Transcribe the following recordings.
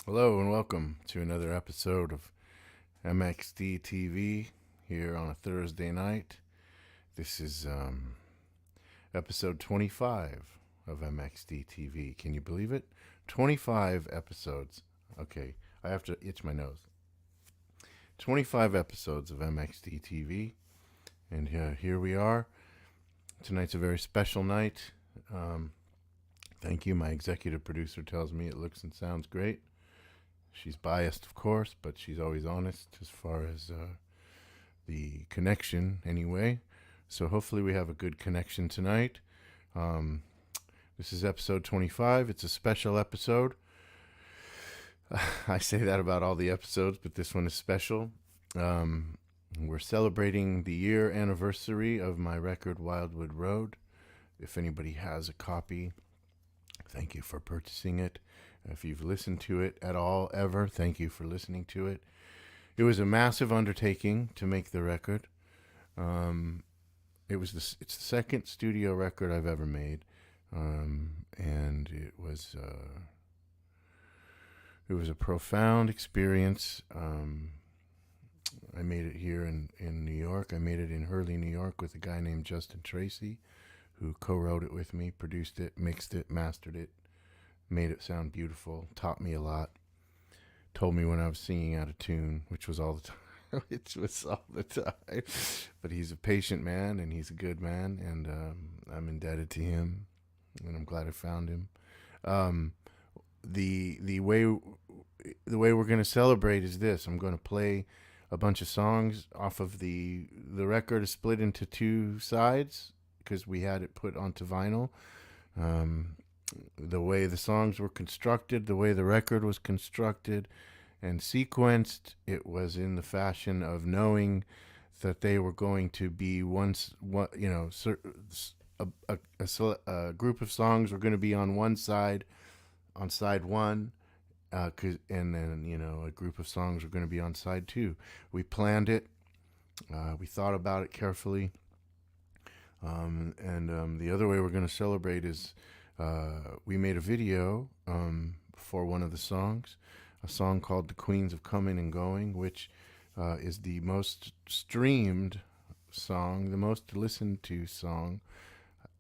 Hello and welcome to another episode of MXDTV here on a Thursday night. This is episode 25 of MXDTV. Can you believe it? 25 episodes. Okay, I have to itch my nose. 25 episodes of MXDTV, and here we are. Tonight's a very special night. Thank you. My executive producer tells me it looks and sounds great. She's biased, of course, but she's always honest as far as the connection, anyway. So hopefully we have a good connection tonight. This is episode 25. It's a special episode. I say that about all the episodes, but this one is special. We're celebrating the year anniversary of my record, Wildwood Road. If anybody has a copy, thank you for purchasing it. If you've listened to it at all, ever, thank you for listening to it. It was a massive undertaking to make the record. It's the second studio record I've ever made, and it was a profound experience. I made it here in New York. I made it in Hurley, New York, with a guy named Justin Tracy, who co-wrote it with me, produced it, mixed it, mastered it. Made it sound beautiful, taught me a lot, told me when I was singing out of tune, which was all the time. But he's a patient man, and he's a good man, and I'm indebted to him, and I'm glad I found him. The way we're going to celebrate is this. I'm going to play a bunch of songs off of the record is split into two sides because we had it put onto vinyl. The way the songs were constructed, the way the record was constructed and sequenced, it was in the fashion of knowing that they were going to be a group of songs were going to be on one side, on side one, and then a group of songs were going to be on side two. We planned it, we thought about it carefully, and the other way we're going to celebrate is. We made a video for one of the songs, a song called The Queens of Coming and Going, which is the most streamed song, the most listened to song,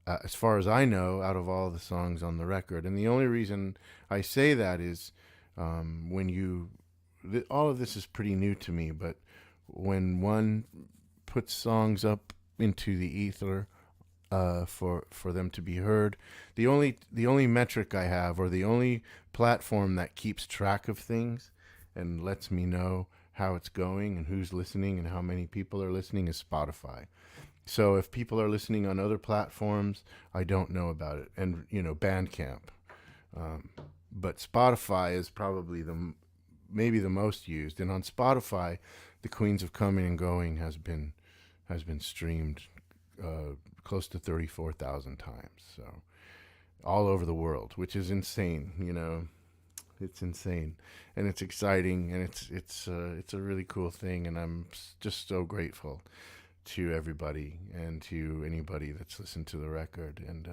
as far as I know, out of all the songs on the record. And the only reason I say that is all of this is pretty new to me, but when one puts songs up into the ether, for them to be heard. The only metric I have, or the only platform that keeps track of things and lets me know how it's going and who's listening and how many people are listening, is Spotify. So if people are listening on other platforms, I don't know about it. And Bandcamp. But Spotify is probably maybe the most used. And on Spotify, The Queens of Coming and Going has been streamed close to 34,000 times, so all over the world, which is insane. It's insane, and it's exciting, and it's a really cool thing, and I'm just so grateful to everybody and to anybody that's listened to the record. And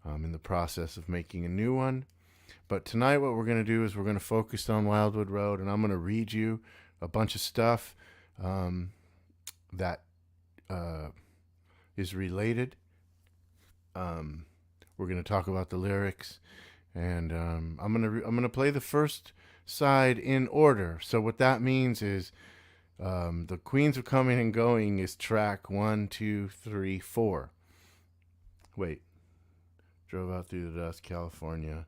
I'm in the process of making a new one, but tonight what we're going to do is we're going to focus on Wildwood Road, and I'm going to read you a bunch of stuff that is related. We're going to talk about the lyrics, and I'm gonna play the first side in order. So what that means is the Queens of Coming and Going is track 1, 2, 3, 4. Wait, drove out through the dust, California.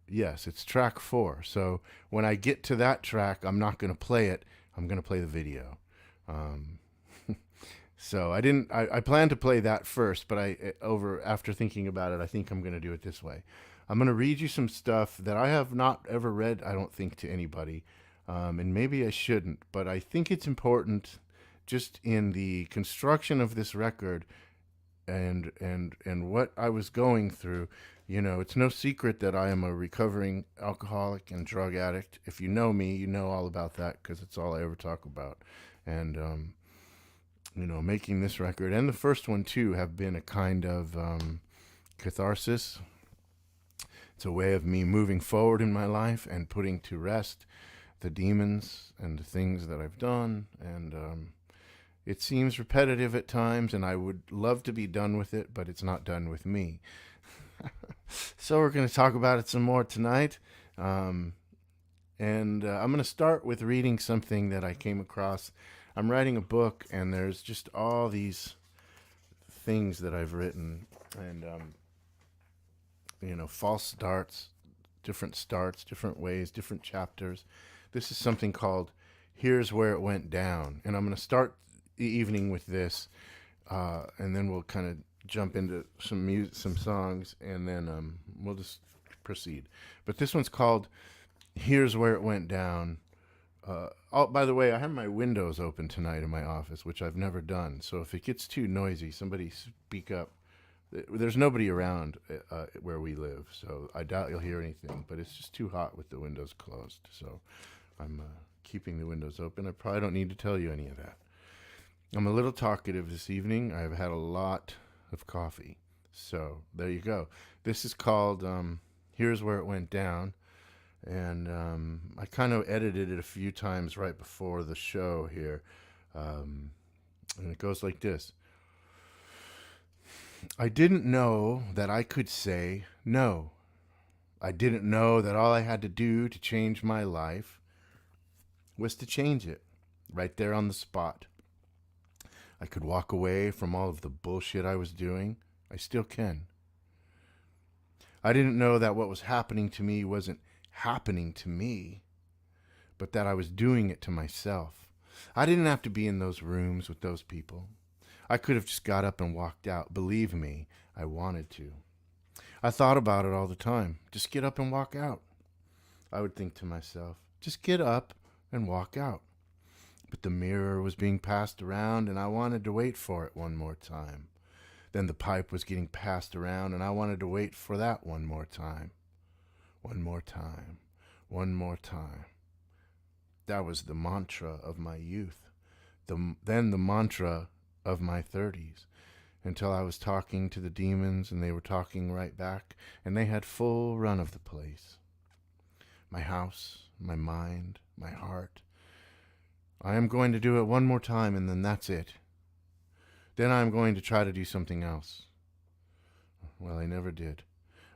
Yes, it's track 4. So when I get to that track, I'm not going to play it. I'm going to play the video. So I plan to play that first, but after thinking about it, I think I'm going to do it this way. I'm going to read you some stuff that I have not ever read, I don't think, to anybody. And maybe I shouldn't, but I think it's important just in the construction of this record and what I was going through. It's no secret that I am a recovering alcoholic and drug addict. If you know me, you know all about that because it's all I ever talk about. And, making this record and the first one too have been a kind of catharsis It's a way of me moving forward in my life and putting to rest the demons and the things that I've done. And it seems repetitive at times, and I would love to be done with it, but it's not done with me. So we're going to talk about it some more tonight. And I'm going to start with reading something that I came across. I'm writing a book, and there's just all these things that I've written, and false starts, different ways, different chapters. This is something called "Here's Where It Went Down," and I'm going to start the evening with this, and then we'll kind of jump into some songs, and then we'll just proceed. But this one's called "Here's Where It Went Down." Oh, by the way, I have my windows open tonight in my office, which I've never done. So if it gets too noisy, somebody speak up. There's nobody around where we live, so I doubt you'll hear anything. But it's just too hot with the windows closed, so I'm keeping the windows open. I probably don't need to tell you any of that. I'm a little talkative this evening. I've had a lot of coffee, so there you go. This is called "Here's Where It Went Down." And I kind of edited it a few times right before the show here. And it goes like this. I didn't know that I could say no. I didn't know that all I had to do to change my life was to change it right there on the spot. I could walk away from all of the bullshit I was doing. I still can. I didn't know that what was happening to me wasn't happening to me, but that I was doing it to myself. I didn't have to be in those rooms with those people. I could have just got up and walked out. Believe me, I wanted to. I thought about it all the time. Just get up and walk out. I would think to myself, just get up and walk out. But the mirror was being passed around, and I wanted to wait for it one more time. Then the pipe was getting passed around, and I wanted to wait for that one more time. One more time. One more time. That was the mantra of my youth. Then the mantra of my 30s. Until I was talking to the demons and they were talking right back, and they had full run of the place. My house, my mind, my heart. I am going to do it one more time, and then that's it. Then I am going to try to do something else. Well, I never did.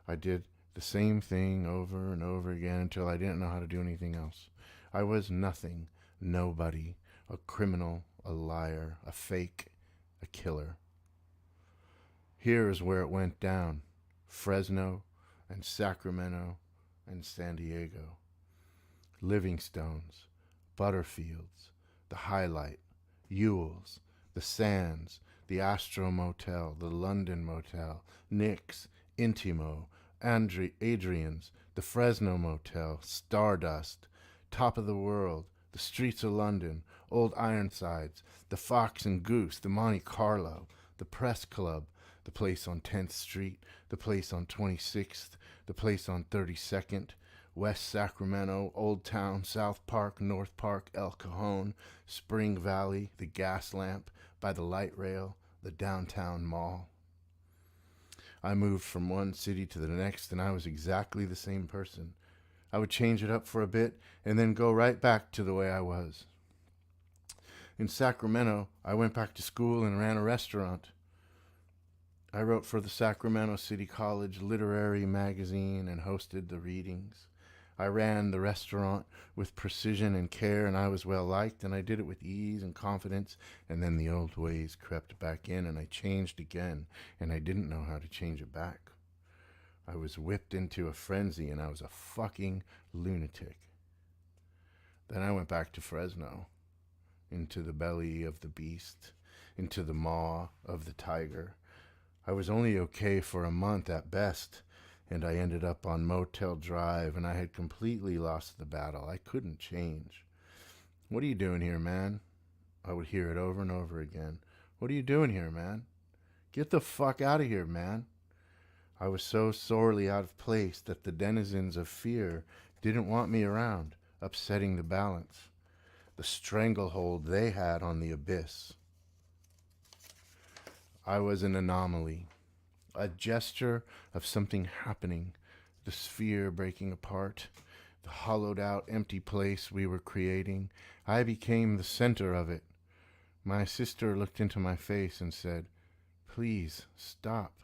I did the same thing over and over again until I didn't know how to do anything else. I was nothing, nobody, a criminal, a liar, a fake, a killer. Here is where it went down. Fresno and Sacramento and San Diego. Livingstones, Butterfields, the Highlight, Ewells, the Sands, the Astro Motel, the London Motel, Nick's, Intimo, Adrian's, the Fresno Motel, Stardust, Top of the World, the Streets of London, Old Ironsides, the Fox and Goose, the Monte Carlo, the Press Club, the place on 10th Street, the place on 26th, the place on 32nd, West Sacramento, Old Town, South Park, North Park, El Cajon, Spring Valley, the Gas Lamp, by the light rail, the downtown mall. I moved from one city to the next, and I was exactly the same person. I would change it up for a bit and then go right back to the way I was. In Sacramento, I went back to school and ran a restaurant. I wrote for the Sacramento City College Literary Magazine and hosted the readings. I ran the restaurant with precision and care, and I was well liked, and I did it with ease and confidence, and then the old ways crept back in, and I changed again, and I didn't know how to change it back. I was whipped into a frenzy, and I was a fucking lunatic. Then I went back to Fresno, into the belly of the beast, into the maw of the tiger. I was only okay for a month at best, and I ended up on Motel Drive, and I had completely lost the battle. I couldn't change. What are you doing here, man? I would hear it over and over again. What are you doing here, man? Get the fuck out of here, man. I was so sorely out of place that the denizens of fear didn't want me around, upsetting the balance, the stranglehold they had on the abyss. I was an anomaly, a gesture of something happening, the sphere breaking apart, the hollowed out empty place we were creating. I became the center of it. My sister looked into my face and said, "Please stop."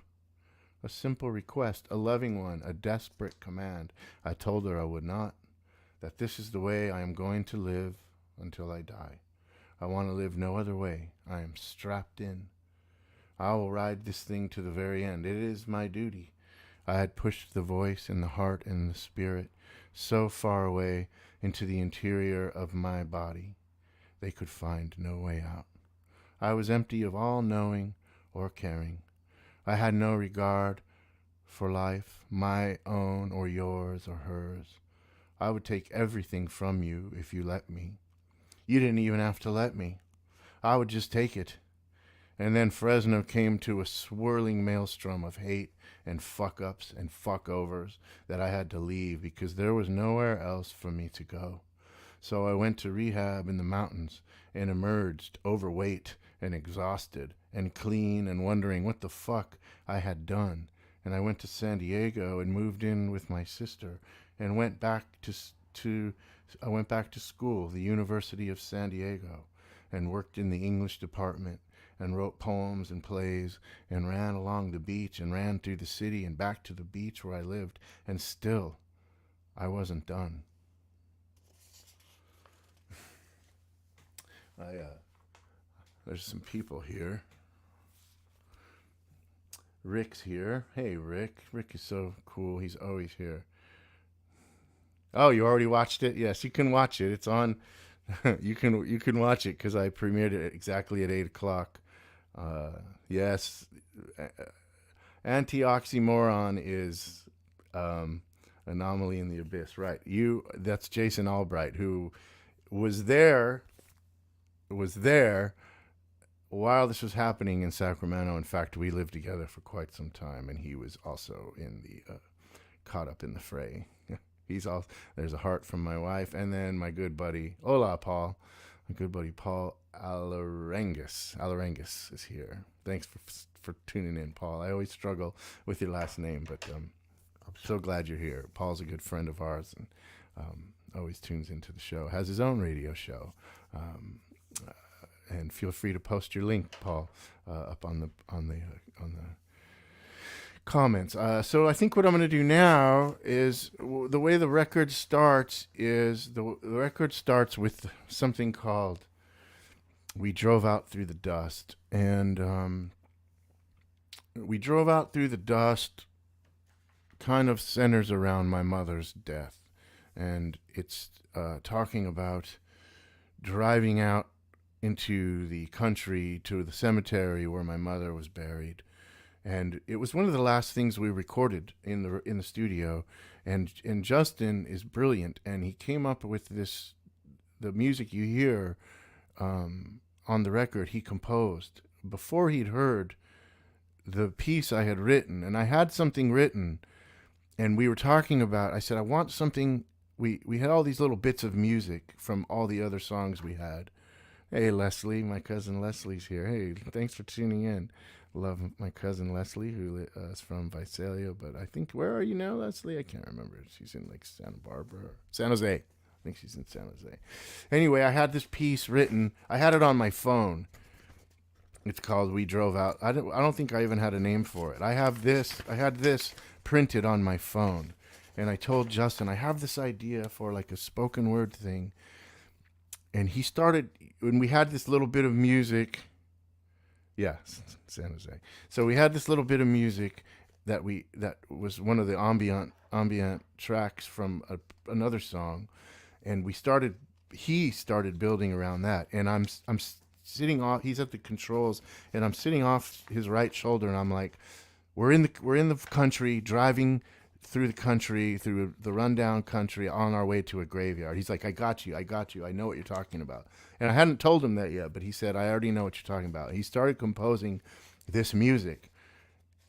A simple request, a loving one, a desperate command. I told her I would not, that this is the way I am going to live until I die. I want to live no other way. I am strapped in. I will ride this thing to the very end. It is my duty. I had pushed the voice and the heart and the spirit so far away into the interior of my body, they could find no way out. I was empty of all knowing or caring. I had no regard for life, my own or yours or hers. I would take everything from you if you let me. You didn't even have to let me. I would just take it. And then Fresno came to a swirling maelstrom of hate and fuck-ups and fuck-overs that I had to leave because there was nowhere else for me to go. So I went to rehab in the mountains and emerged overweight and exhausted and clean and wondering what the fuck I had done. And I went to San Diego and moved in with my sister and went back to school, the University of San Diego, and worked in the English department and wrote poems and plays and ran along the beach and ran through the city and back to the beach where I lived. And still, I wasn't done. There's some people here. Rick's here. Hey, Rick. Rick is so cool. He's always here. Oh, you already watched it? Yes, you can watch it. It's on. You can watch it because I premiered it exactly at 8 o'clock. Yes, Anti-Oxymoron is Anomaly in the Abyss. Right. That's Jason Albright, who was there while this was happening in Sacramento. In fact, we lived together for quite some time, and he was also in the caught up in the fray. There's a heart from my wife, and then my good buddy, hola, Paul. My good buddy, Paul Alarengus is here. Thanks for tuning in, Paul. I always struggle with your last name, but I'm so glad you're here. Paul's a good friend of ours, and always tunes into the show. Has his own radio show, and feel free to post your link, Paul, up on the comments. So I think what I'm going to do now is the way the record starts is the record starts with something called "We Drove Out Through the Dust," and "We Drove Out Through the Dust" kind of centers around my mother's death, and it's talking about driving out into the country to the cemetery where my mother was buried. And it was one of the last things we recorded in the studio, and Justin is brilliant, and he came up with the music you hear on the record he composed before he'd heard the piece I had written. And I had something written, and we were talking about, I said, I want something, we had all these little bits of music from all the other songs we had. Hey, Leslie, my cousin Leslie's here. Hey, thanks for tuning in. Love my cousin Leslie, who is from Visalia, but I think, where are you now, Leslie? I can't remember. She's in like Santa Barbara or San Jose. I think she's in San Jose. Anyway, I had this piece written. I had it on my phone. It's called "We Drove Out." I don't think I even had a name for it. I had this printed on my phone, and I told Justin I have this idea for like a spoken word thing, and he started when we had this little bit of music. Yeah, San Jose. So we had this little bit of music that was one of the ambient tracks from another song, and he started building around that, and I'm sitting off. He's at the controls, and I'm sitting off his right shoulder, and I'm like, we're in the country, driving through the country, through the rundown country, on our way to a graveyard. He's like, I got you. I know what you're talking about. And I hadn't told him that yet, but he said, I already know what you're talking about. He started composing this music.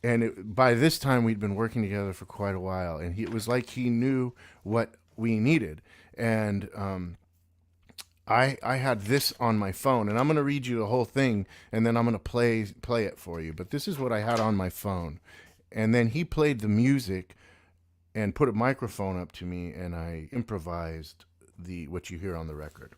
And by this time, we'd been working together for quite a while. And it was like he knew what we needed. And I had this on my phone. And I'm going to read you the whole thing, and then I'm going to play it for you. But this is what I had on my phone. And then he played the music, and put a microphone up to me, and I improvised what you hear on the record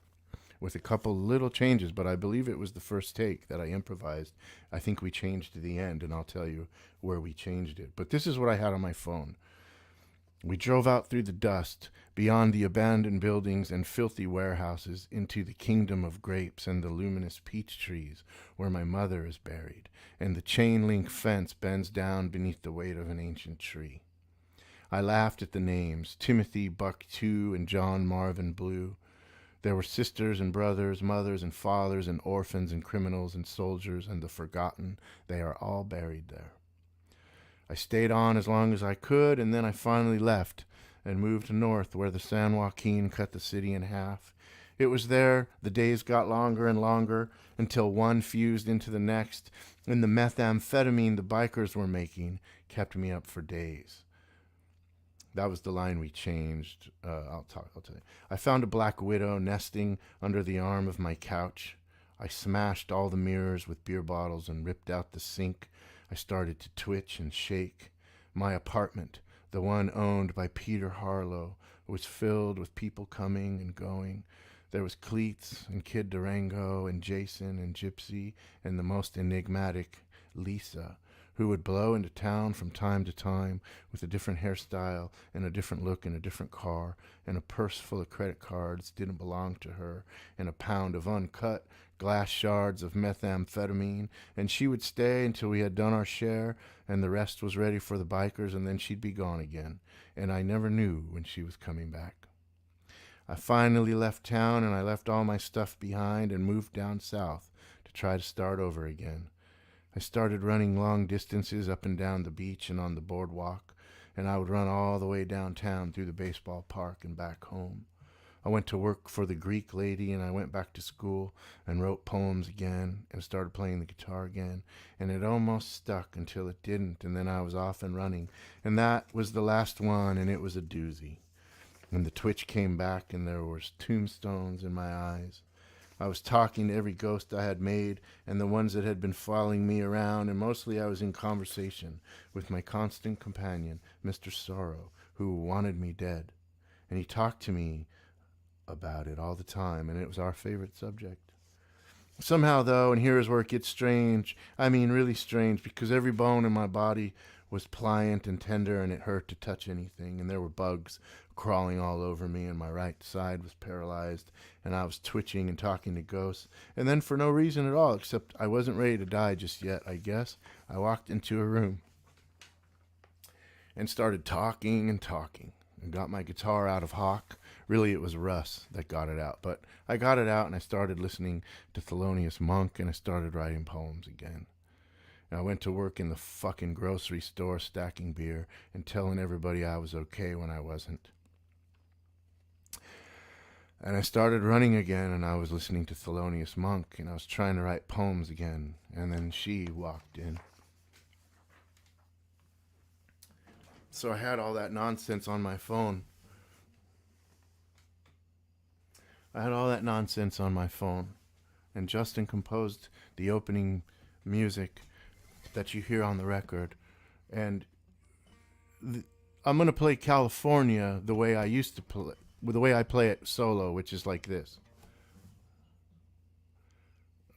with a couple little changes, but I believe it was the first take that I improvised. I think we changed to the end, and I'll tell you where we changed it. But this is what I had on my phone. We drove out through the dust, beyond the abandoned buildings and filthy warehouses, into the kingdom of grapes and the luminous peach trees, where my mother is buried, and the chain-link fence bends down beneath the weight of an ancient tree. I laughed at the names, Timothy Buck II and John Marvin Blue. There were sisters and brothers, mothers and fathers, and orphans and criminals and soldiers and the forgotten. They are all buried there. I stayed on as long as I could, and then I finally left and moved north where the San Joaquin cut the city in half. It was there the days got longer and longer until one fused into the next, and the methamphetamine the bikers were making kept me up for days. That was the line we changed. I'll tell you. I found a black widow nesting under the arm of my couch. I smashed all the mirrors with beer bottles and ripped out the sink. I started to twitch and shake. My apartment, the one owned by Peter Harlow, was filled with people coming and going. There was Cleats and Kid Durango and Jason and Gypsy and the most enigmatic Lisa, who would blow into town from time to time with a different hairstyle and a different look in a different car, and a purse full of credit cards didn't belong to her, and a pound of uncut glass shards of methamphetamine, and she would stay until we had done our share, and the rest was ready for the bikers, and then she'd be gone again, and I never knew when she was coming back. I finally left town, and I left all my stuff behind and moved down south to try to start over again. I started running long distances up and down the beach and on the boardwalk, and I would run all the way downtown through the baseball park and back home. I went to work for the Greek lady, and I went back to school and wrote poems again and started playing the guitar again, and it almost stuck until it didn't, and then I was off and running, and that was the last one, and it was a doozy. And the twitch came back, and there was tombstones in my eyes. I was talking to every ghost I had made and the ones that had been following me around, and mostly I was in conversation with my constant companion, Mr. Sorrow, who wanted me dead. And he talked to me about it all the time, and it was our favorite subject. Somehow, though, and here is where it gets strange, I mean really strange, because every bone in my body was pliant and tender, and it hurt to touch anything, and there were bugs crawling all over me, and my right side was paralyzed, and I was twitching and talking to ghosts, and then for no reason at all, except I wasn't ready to die just yet, I guess, I walked into a room and started talking and got my guitar out of hock. Really, it was Russ that got it out, but I got it out, and I started listening to Thelonious Monk, and I started writing poems again. And I went to work in the fucking grocery store stacking beer and telling everybody I was okay when I wasn't. And I started running again, and I was listening to Thelonious Monk, and I was trying to write poems again, and then she walked in. So I had all that nonsense on my phone. And Justin composed the opening music that you hear on the record, and I'm going to play California the way I used to play, the way I play it solo, which is like this.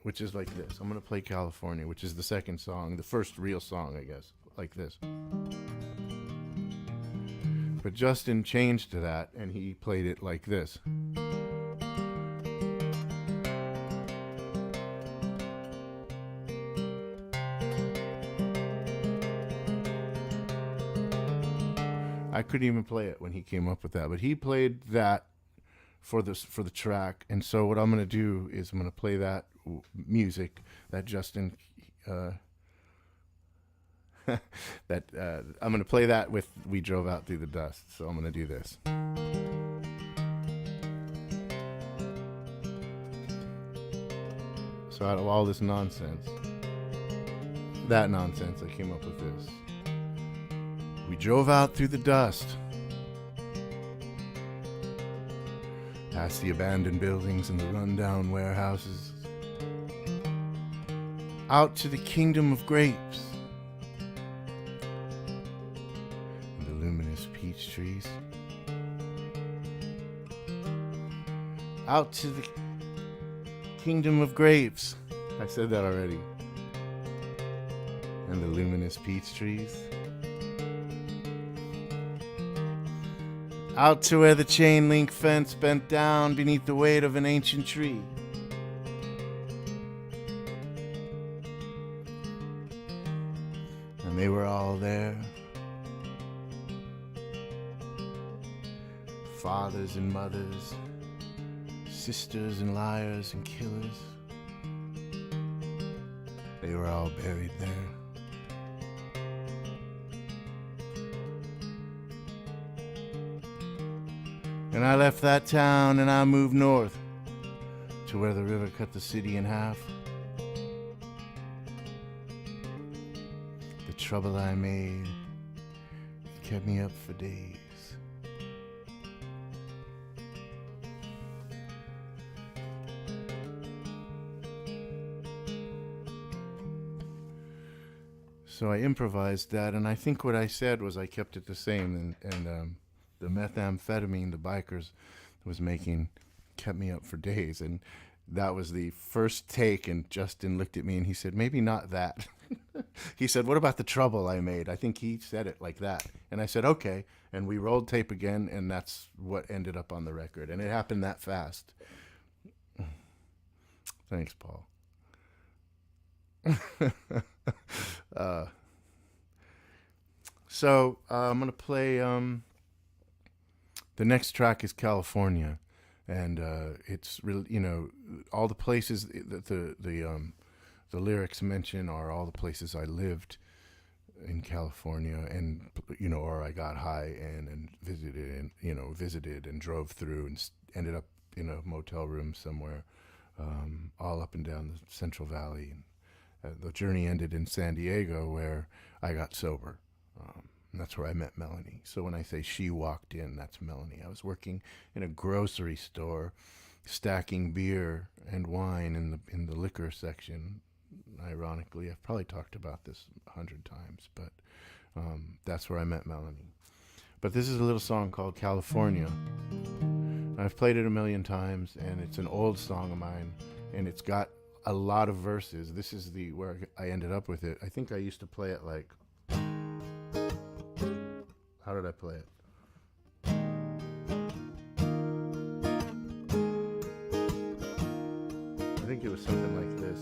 I'm going to play California, which is the second song, the first real song, I guess, like this. But Justin changed to that, and he played it like this. I couldn't even play it when he came up with that, but he played that for the track. And so what I'm going to do is I'm going to play that music that Justin I'm going to play that with We Drove Out Through the Dust. So I'm going to do this. So out of all this nonsense, that nonsense, I came up with this. We drove out through the dust, past the abandoned buildings and the rundown warehouses, out to the kingdom of grapes and the luminous peach trees. trees. Out to the kingdom of grapes. I said that already. And the luminous peach trees. Out to where the chain link fence bent down beneath the weight of an ancient tree. And they were all there. Fathers and mothers, sisters and liars and killers. They were all buried there. And I left that town and I moved north to where the river cut the city in half. The trouble I made kept me up for days. So I improvised that, and I think what I said was I kept it the same, and the methamphetamine the bikers was making kept me up for days. And that was the first take, and Justin looked at me and he said, maybe not that. He said, what about the trouble I made? I think he said it like that. And I said, okay. And we rolled tape again, and that's what ended up on the record. And it happened that fast. Thanks, Paul. So I'm going to play... the next track is California, and it's really, you know, all the places that the lyrics mention are all the places I lived in California, and you know, or I got high and visited and drove through and ended up in a motel room somewhere, all up and down the Central Valley. And the journey ended in San Diego, where I got sober. And that's where I met Melanie. So when I say she walked in, that's Melanie. I was working in a grocery store, stacking beer and wine in the liquor section. Ironically, I've probably talked about this 100 times, but that's where I met Melanie. But this is a little song called California. I've played it a million times, and it's an old song of mine, and it's got a lot of verses. This is where I ended up with it. I think I used to play it like... How did I play it? I think it was something like this.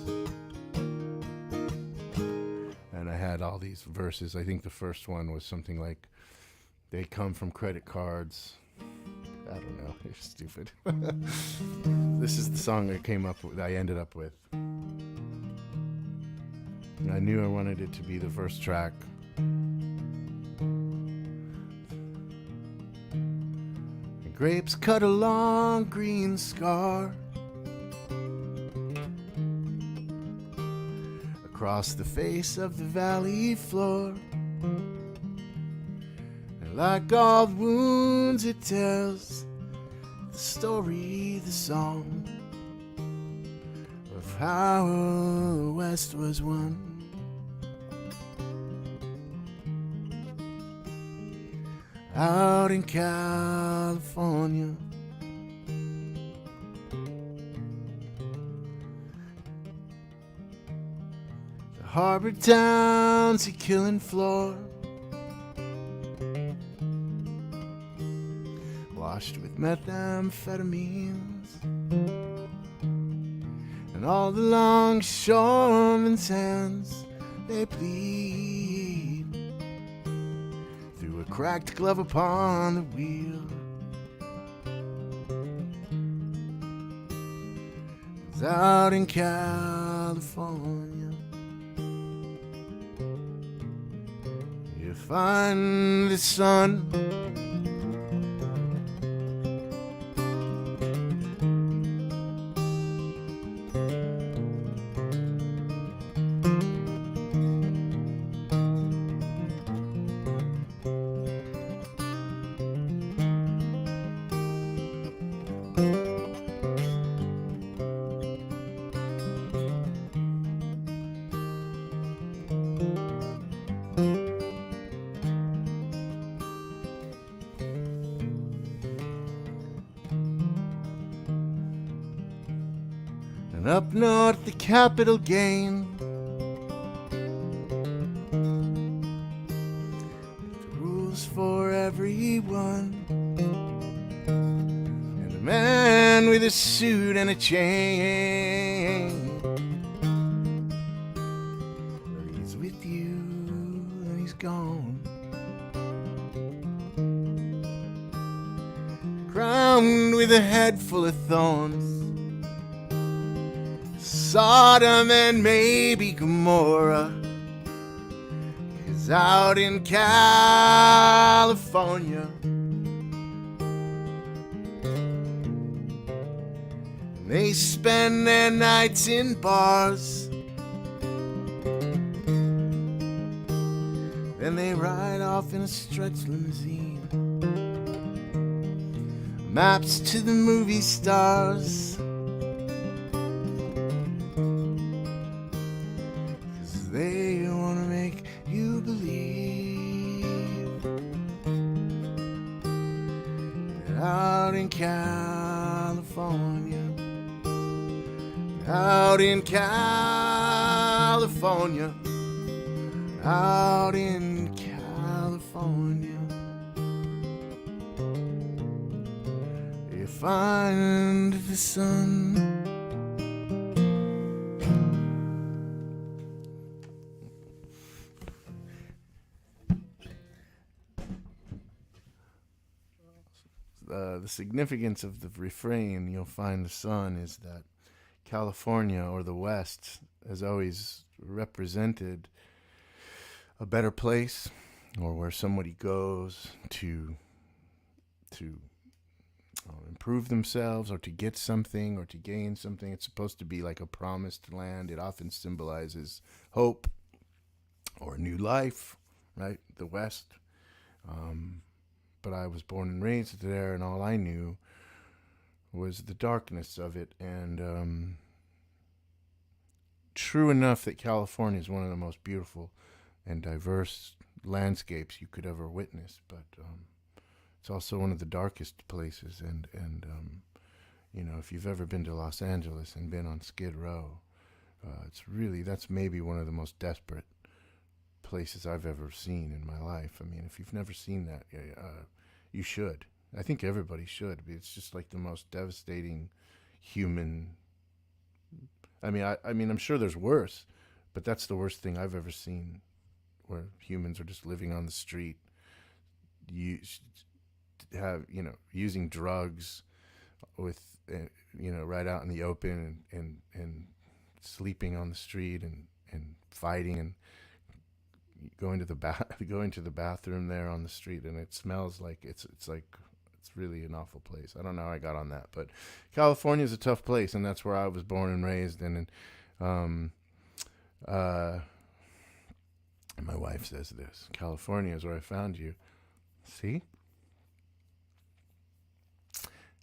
And I had all these verses. I think the first one was something like, they come from credit cards. I don't know. You're stupid. This is the song I ended up with. And I knew I wanted it to be the first track. Grapes cut a long green scar across the face of the valley floor, and like all the wounds it tells the story, the song of how the West was won. Out in California, the harbor town's a killing floor, washed with methamphetamines, and all the longshoremen's hands, they bleed. Cracked glove upon the wheel. It's out in California. You find the sun. up north the capital gain. Rules for everyone. And a man with a suit and a chain. Well, he's with you and he's gone. Crowned with a head full of thorns. Sodom and maybe Gomorrah is out in California. And they spend their nights in bars. Then they ride off in a stretch limousine. Maps to the movie stars. 'Cause they wanna make you believe that out in California, out in California, out in California, you find the sun. The significance of the refrain, you'll find the sun, is that California, or the West, has always represented a better place, or where somebody goes to improve themselves, or to get something, or to gain something. It's supposed to be like a promised land. It often symbolizes hope or a new life, right? The West. But I was born and raised there, and all I knew was the darkness of it. And true enough that California is one of the most beautiful and diverse landscapes you could ever witness, but it's also one of the darkest places. And you know, if you've ever been to Los Angeles and been on Skid Row, that's maybe one of the most desperate places I've ever seen in my life. I mean, if you've never seen that, you should. I think everybody should. It's just like the most devastating human. I mean, I'm sure there's worse, but that's the worst thing I've ever seen, where humans are just living on the street, using drugs, with right out in the open, and sleeping on the street, and fighting, and going to the bathroom there on the street, and it smells like it's really an awful place. I don't know how I got on that, but California is a tough place, and that's where I was born and raised. And my wife says this: California is where I found you. See,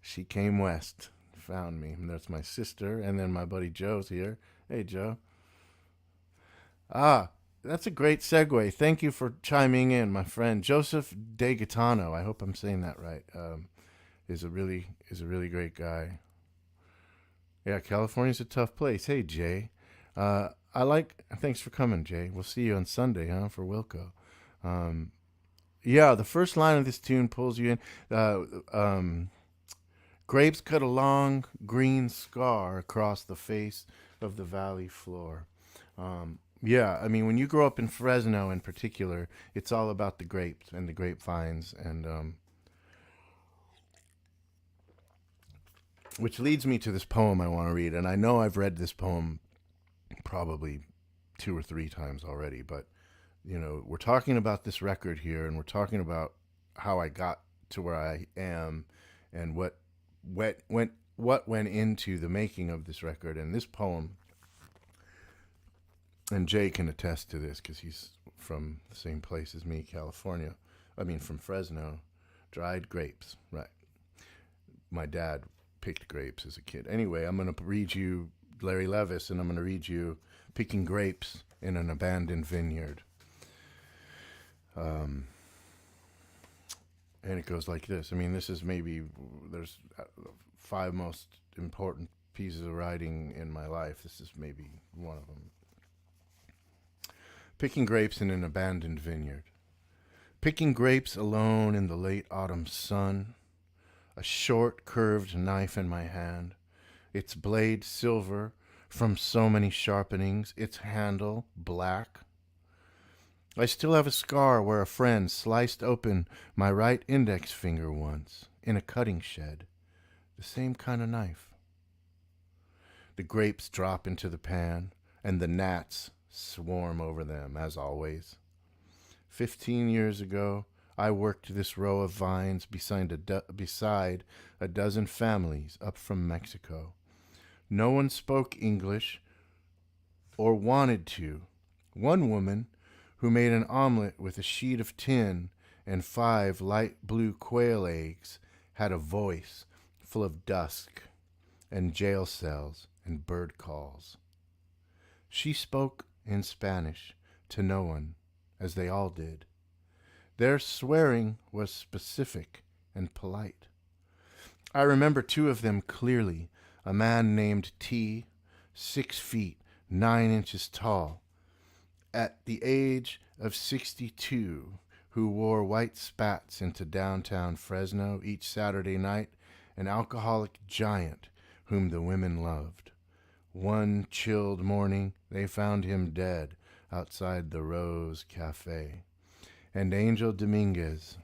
she came west, found me, and that's my sister, and then my buddy Joe's here. Hey, Joe. That's a great segue. Thank you for chiming in, my friend Joseph DeGaetano. I hope I'm saying that right. Is a really great guy. Yeah, California's a tough place. Hey, Jay. Thanks for coming, Jay. We'll see you on Sunday, for Wilco. Yeah, the first line of this tune pulls you in. Grapes cut a long green scar across the face of the valley floor. Yeah, I mean, when you grow up in Fresno in particular, it's all about the grapes and the grapevines, and which leads me to this poem I want to read. And I know I've read this poem probably 2 or 3 times already, but we're talking about this record here, and we're talking about how I got to where I am, and what went into the making of this record. And this poem, and Jay can attest to this because he's from the same place as me, California. I mean, from Fresno. Dried grapes, right. My dad picked grapes as a kid. Anyway, I'm going to read you Larry Levis, and I'm going to read you Picking Grapes in an Abandoned Vineyard. And it goes like this. I mean, this is maybe, there's 5 most important pieces of writing in my life. This is maybe one of them. Picking grapes in an abandoned vineyard. Picking grapes alone in the late autumn sun. A short, curved knife in my hand. Its blade silver from so many sharpenings. Its handle black. I still have a scar where a friend sliced open my right index finger once in a cutting shed. The same kind of knife. The grapes drop into the pan, and the gnats swarm over them, as always. 15 years ago, I worked this row of vines beside a dozen families up from Mexico. No one spoke English or wanted to. One woman, who made an omelet with a sheet of tin and 5 light blue quail eggs, had a voice full of dusk and jail cells and bird calls. She spoke in Spanish to no one, as they all did. Their swearing was specific and polite. I remember 2 of them clearly, a man named T, 6 feet, 9 inches tall, at the age of 62, who wore white spats into downtown Fresno each Saturday night, an alcoholic giant whom the women loved. One chilled morning, they found him dead outside the Rose Cafe. And Angel Dominguez,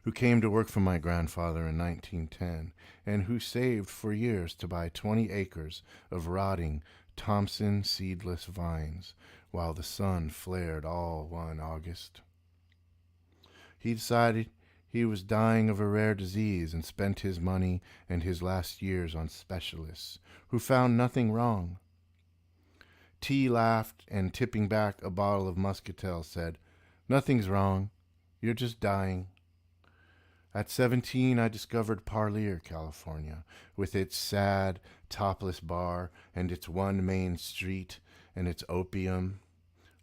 who came to work for my grandfather in 1910, and who saved for years to buy 20 acres of rotting Thompson seedless vines, while the sun flared all one August. He decided he was dying of a rare disease and spent his money and his last years on specialists, who found nothing wrong. T laughed and, tipping back a bottle of muscatel, said, "Nothing's wrong. You're just dying." At 17, I discovered Parlier, California, with its sad, topless bar and its one main street and its opium.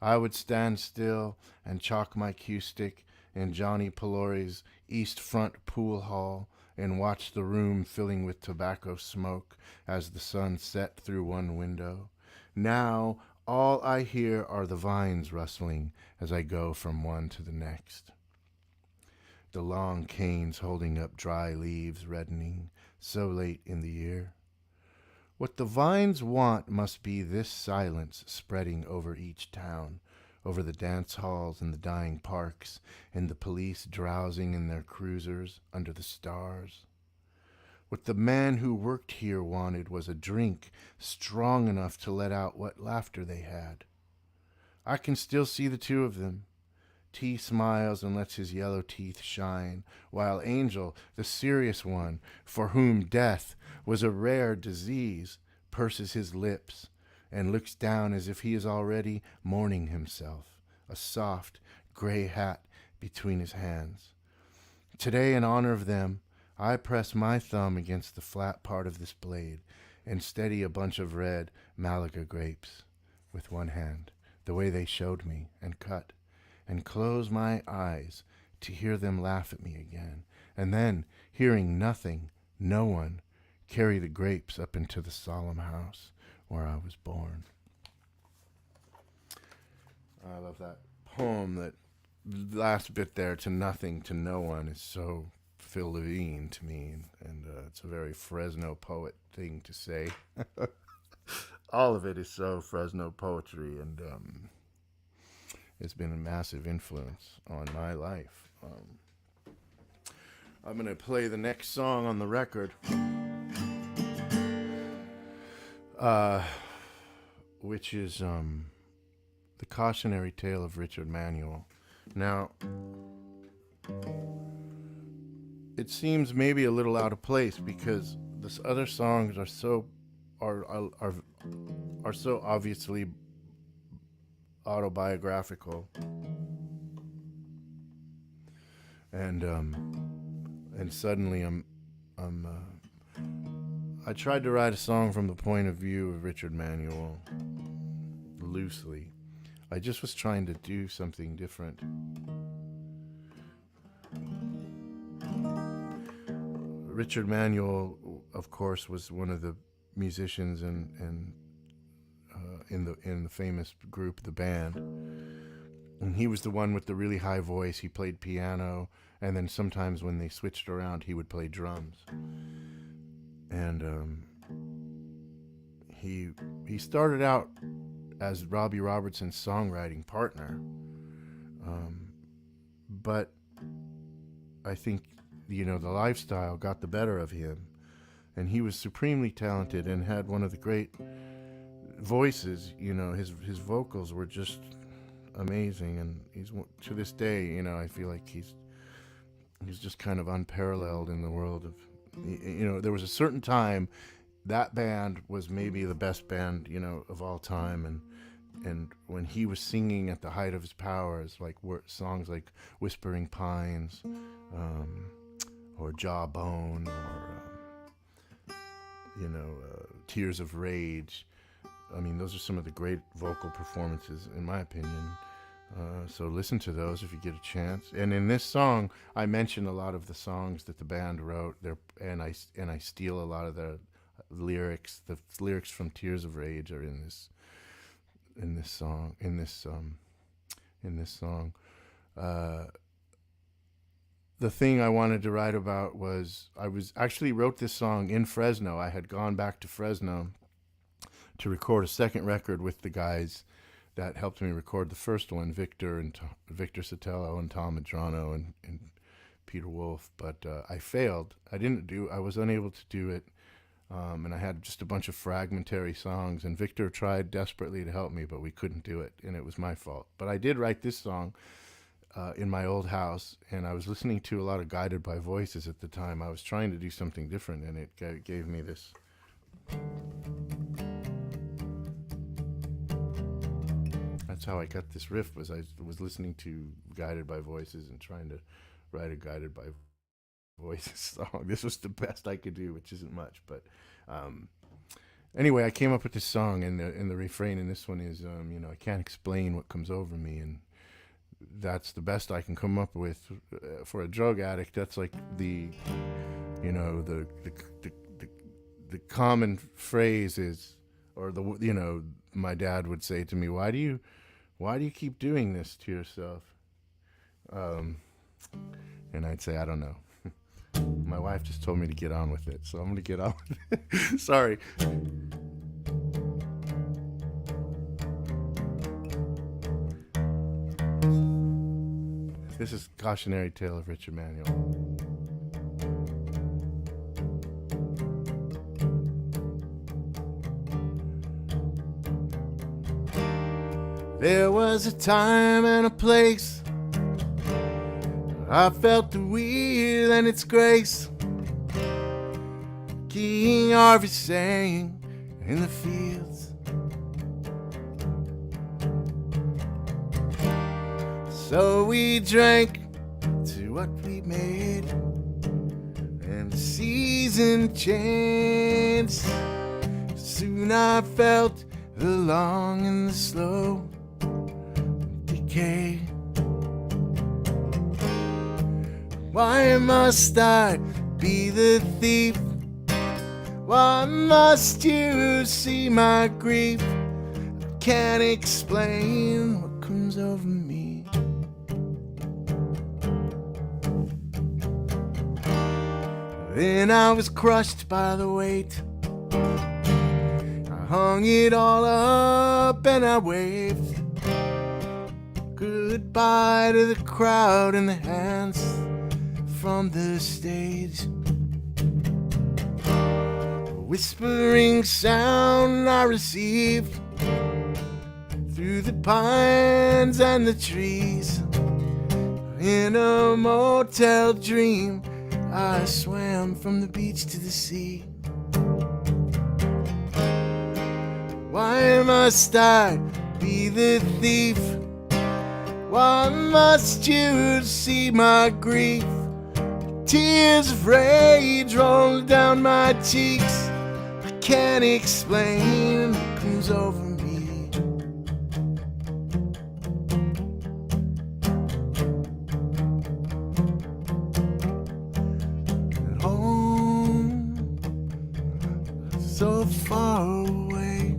I would stand still and chalk my cue stick in Johnny Pelori's East Front pool hall and watch the room filling with tobacco smoke as the sun set through one window. Now all I hear are the vines rustling as I go from one to the next. The long canes holding up dry leaves reddening so late in the year. What the vines want must be this silence spreading over each town, over the dance halls and the dying parks, and the police drowsing in their cruisers under the stars. What the man who worked here wanted was a drink strong enough to let out what laughter they had. I can still see the 2 of them. T smiles and lets his yellow teeth shine, while Angel, the serious one, for whom death was a rare disease, purses his lips and looks down as if he is already mourning himself, a soft gray hat between his hands. Today, in honor of them, I press my thumb against the flat part of this blade and steady a bunch of red Malaga grapes with one hand, the way they showed me, and cut, and close my eyes to hear them laugh at me again, and then, hearing nothing, no one, carry the grapes up into the solemn house where I was born. I love that poem. That last bit there, "to nothing, to no one," is so Phil Levine to me, and it's a very Fresno poet thing to say. All of it is so Fresno poetry, and it's been a massive influence on my life. I'm going to play the next song on the record, which is The Cautionary Tale of Richard Manuel. Now, it seems maybe a little out of place because the other songs are so obviously autobiographical, and suddenly I tried to write a song from the point of view of Richard Manuel loosely. I just was trying to do something different. Richard Manuel, of course, was one of the musicians and in the famous group, the band. And he was the one with the really high voice. He played piano, and then sometimes when they switched around, he would play drums. And he started out as Robbie Robertson's songwriting partner, but I think the lifestyle got the better of him, and he was supremely talented and had one of the great voices. His vocals were just amazing, and he's, to this day, I feel like he's just kind of unparalleled in the world of, there was a certain time that band was maybe the best band, of all time, and when he was singing at the height of his powers, like songs like Whispering Pines, or Jawbone, or Tears of Rage. I mean, those are some of the great vocal performances, in my opinion. So listen to those if you get a chance. And in this song, I mention a lot of the songs that the band wrote there, and I steal a lot of the lyrics. The lyrics from Tears of Rage are in this song. The thing I wanted to write about was I wrote this song in Fresno. I had gone back to Fresno to record a second record with the guys that helped me record the first one, Victor Sotelo and Tom Medrano and Peter Wolf. But I failed. I was unable to do it. And I had just a bunch of fragmentary songs, and Victor tried desperately to help me, but we couldn't do it, and it was my fault. But I did write this song in my old house, and I was listening to a lot of Guided by Voices at the time. I was trying to do something different, and it gave me this. That's how I got this riff, was I was listening to Guided by Voices and trying to write a Guided by Voices song. This was the best I could do, which isn't much, but anyway, I came up with this song, and the refrain in this one is, I can't explain what comes over me, and that's the best I can come up with for a drug addict. That's like the common phrase is, or my dad would say to me, why do you keep doing this to yourself? And I'd say, I don't know. My wife just told me to get on with it, so I'm going to get on with it. Sorry. This is Cautionary Tale of Richard Manuel. There was a time and a place I felt the wheel and its grace. King Harvey sang in the fields. So we drank to what we made, and the season changed. Soon I felt the long and the slow decay. Why must I be the thief? Why must you see my grief? I can't explain what comes over me. Then I was crushed by the weight. I hung it all up and I waved goodbye to the crowd and the hands from the stage. A whispering sound I received through the pines and the trees. In a motel dream, I swam from the beach to the sea. Why must I be the thief? Why must you see my grief? Tears of rage roll down my cheeks. I can't explain what comes over me. At home, so far away.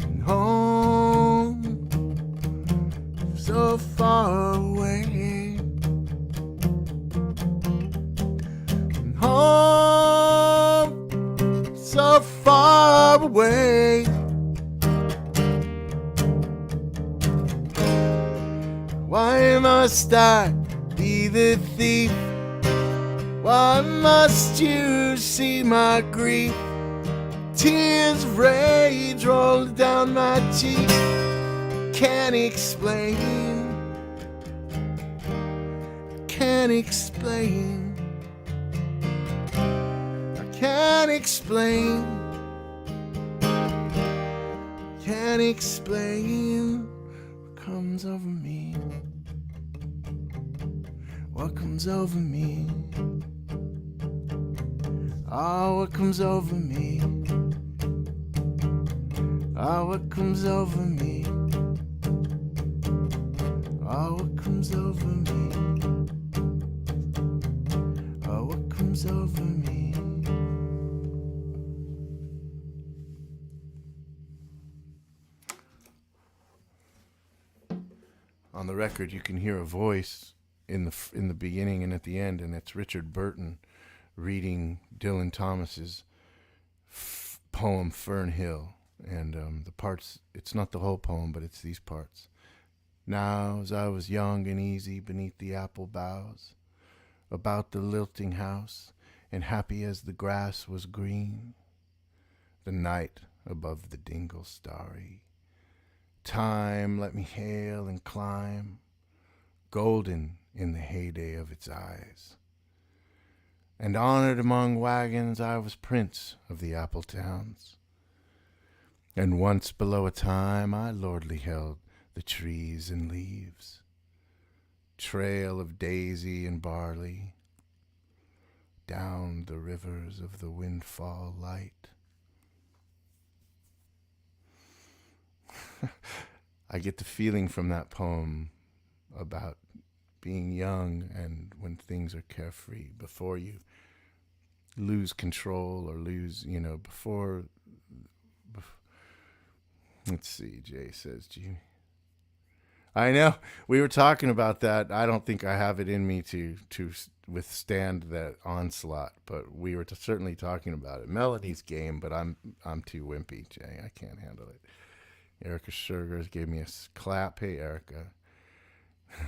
And home, so far away. And home, so far away. Why must I be the thief? Why must you see my grief? Tears of rage roll down my cheek. Can't explain. Can't explain. I can't explain. Can't explain what comes over me. What comes over me? Oh, what comes over me? Oh, what comes over me? Oh, what comes over me? Oh, what comes over me? On the record, you can hear a voice in the beginning and at the end, and it's Richard Burton reading Dylan Thomas's poem Fern Hill, and the parts, it's not the whole poem, but it's these parts. Now as I was young and easy beneath the apple boughs, about the lilting house, and happy as the grass was green, the night above the dingle starry, time let me hail and climb, golden in the heyday of its eyes. And honored among wagons I was prince of the apple towns. And once below a time I lordly held the trees and leaves, trail of daisy and barley, down the rivers of the windfall light. I get the feeling from that poem about being young and when things are carefree, before you lose control or lose, before let's see, Jay says, gee, I know, we were talking about that. I don't think I have it in me to withstand that onslaught, but we were certainly talking about it. Melody's game, but I'm too wimpy, Jay. I can't handle it. Erica Sugars gave me a clap. Hey, Erica.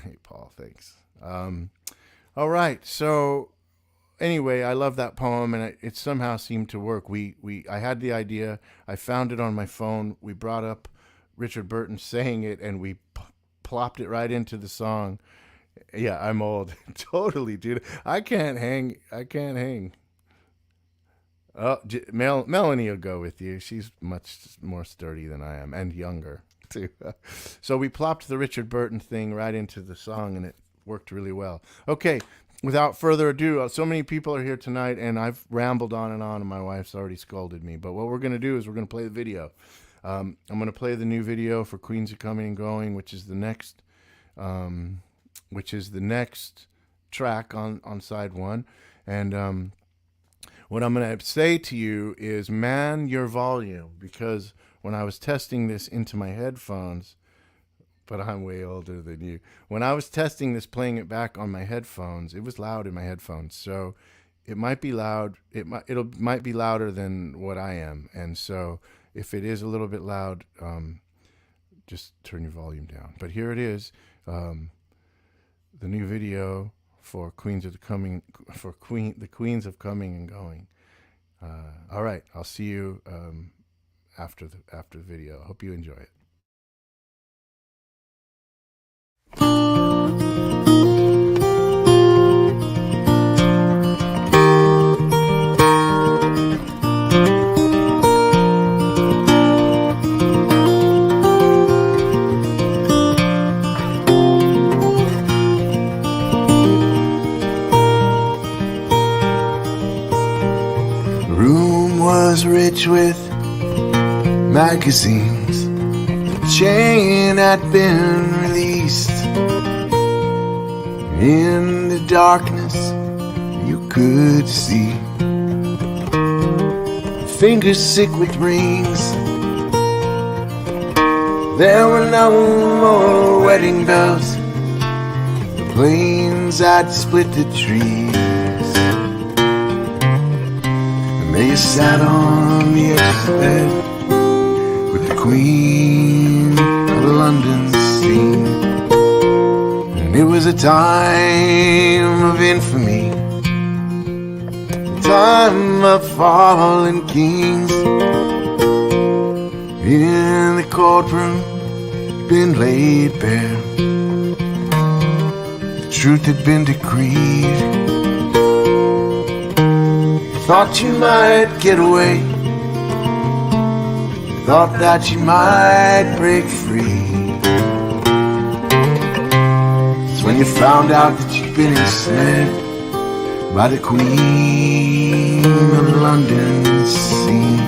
Hey, Paul, thanks. All right, so anyway, I love that poem, and it somehow seemed to work. I had the idea. I found it on my phone. We brought up Richard Burton saying it, and we plopped it right into the song. Yeah, I'm old. Totally, dude. I can't hang. Oh, Melanie will go with you. She's much more sturdy than I am, and younger too. So we plopped the Richard Burton thing right into the song, and it worked really well. Okay, without further ado, so many people are here tonight, and I've rambled on, and my wife's already scolded me. But what we're going to do is we're going to play the video. I'm going to play the new video for Queens of Coming and Going, which is the next track on side one. And what I'm going to say to you is man your volume, because when I was testing this into my headphones, but I'm way older than you. When I was testing this, playing it back on my headphones, it was loud in my headphones. So it might be loud. It might be louder than what I am. And so if it is a little bit loud, just turn your volume down. But here it is, the new video for the Queens of Coming and Going. All right, I'll see you after the video. I hope you enjoy it. Was rich with magazines. The chain had been released. In the darkness, you could see. Fingers sick with rings. There were no more wedding bells. The planes had split the trees. And they sat on the edge of the bed with the Queen of London scene. And it was a time of infamy, a time of fallen kings. In the courtroom, been laid bare. The truth had been decreed. You thought you might get away. You thought that you might break free. It's when you found out that you'd been ensnared by the Queen of London scene.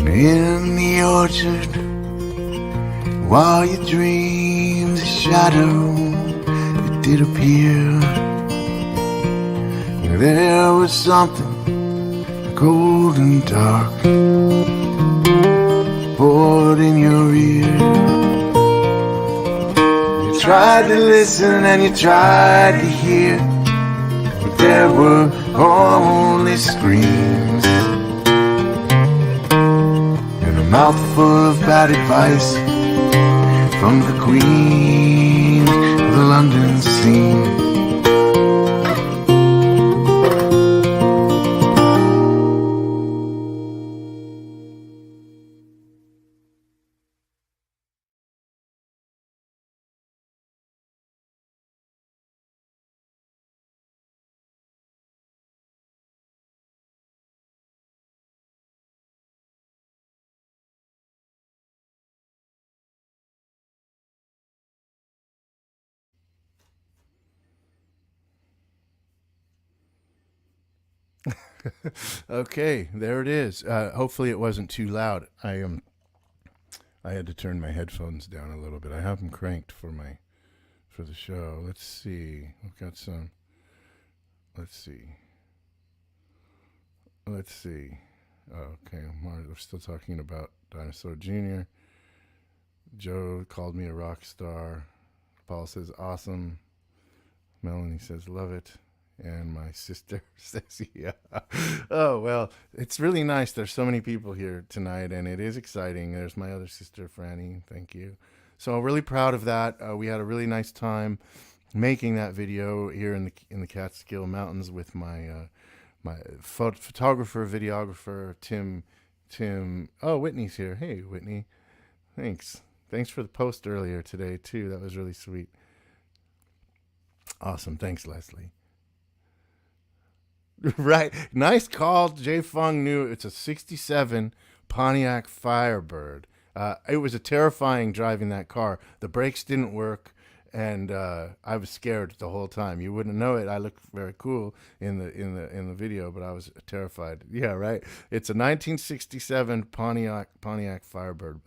In the orchard, while your dreams a shadow, it did appear. There was something cold and dark poured in your ear. You tried to listen and you tried to hear, but there were only screams. Mouthful of bad advice from the Queen of the London scene. Okay, there it is. Hopefully it wasn't too loud. I had to turn my headphones down a little bit. I have them cranked for the show. Let's see. We've got some. Let's see. Okay, we're still talking about Dinosaur Jr. Joe called me a rock star. Paul says awesome. Melanie says love it. And my sister says, yeah. Oh, well, it's really nice. There's so many people here tonight, and it is exciting. There's my other sister, Franny. Thank you. So I'm really proud of that. We had a really nice time making that video here in the Catskill Mountains with my my photographer, videographer, Tim. Oh, Whitney's here. Hey, Whitney. Thanks for the post earlier today, too. That was really sweet. Awesome. Thanks, Leslie. Right. Nice call. Jay Fung knew it's a 67 Pontiac Firebird. It was a terrifying driving that car. The brakes didn't work, and I was scared the whole time. You wouldn't know it. I looked very cool in the video, but I was terrified. Yeah, right. It's a 1967 Pontiac Firebird.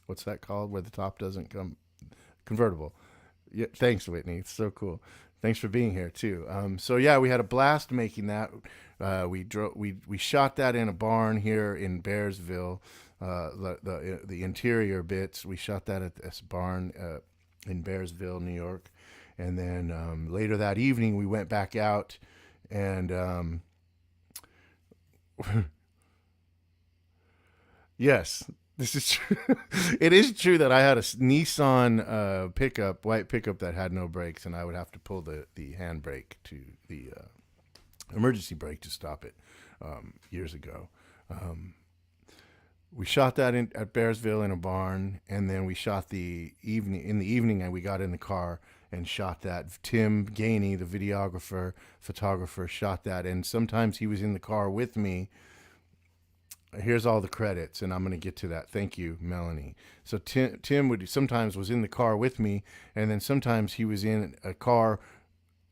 What's that called? Where the top doesn't come? Convertible. Yeah. Thanks, Whitney. It's so cool. Thanks for being here too. So yeah, we had a blast making that. We shot that in a barn here in Bearsville. The interior bits we shot that at this barn in Bearsville, New York, and then later that evening we went back out and yes. This is true. It is true that I had a Nissan white pickup that had no brakes, and I would have to pull the handbrake to the emergency brake to stop it years ago. We shot that at Bearsville in a barn, and then we shot in the evening, and we got in the car and shot that. Tim Gainey, the videographer, photographer, shot that, and sometimes he was in the car with me. Here's all the credits, and I'm going to get to that. Thank you, Melanie. So Tim sometimes was in the car with me, and then sometimes he was in a car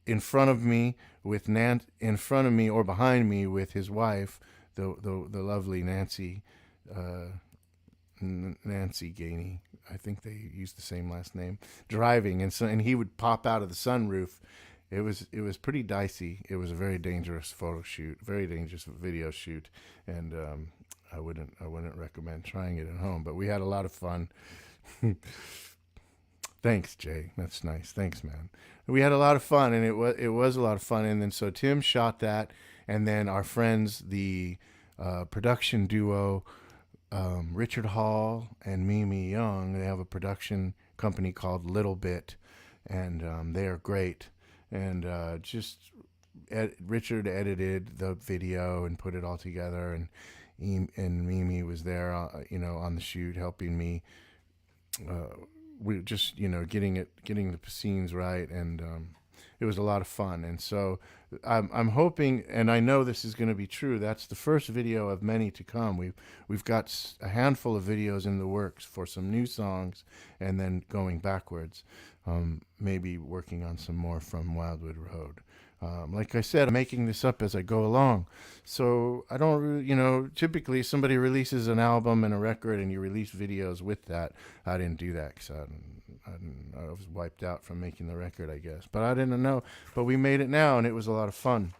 in front of me in front of me or behind me with his wife, the lovely Nancy Gainey. I think they used the same last name. Driving, and he would pop out of the sunroof. It was pretty dicey. It was a very dangerous photo shoot, very dangerous video shoot, and I wouldn't recommend trying it at home. But we had a lot of fun. Thanks, Jay. That's nice. Thanks, man. We had a lot of fun, and it was a lot of fun. And then so Tim shot that, and then our friends, the production duo, Richard Hall and Mimi Young, they have a production company called Little Bit, and they are great. And Richard edited the video and put it all together, and Mimi was there, on the shoot helping me. We just, getting the scenes right, and it was a lot of fun. And so I'm hoping, and I know this is going to be true, that's the first video of many to come. We've got a handful of videos in the works for some new songs, and then going backwards, maybe working on some more from Wildwood Road. Like I said, I'm making this up as I go along. So I don't really, typically somebody releases an album and a record and you release videos with that. I didn't do that because I was wiped out from making the record, I guess. But I didn't know. But we made it now, and it was a lot of fun.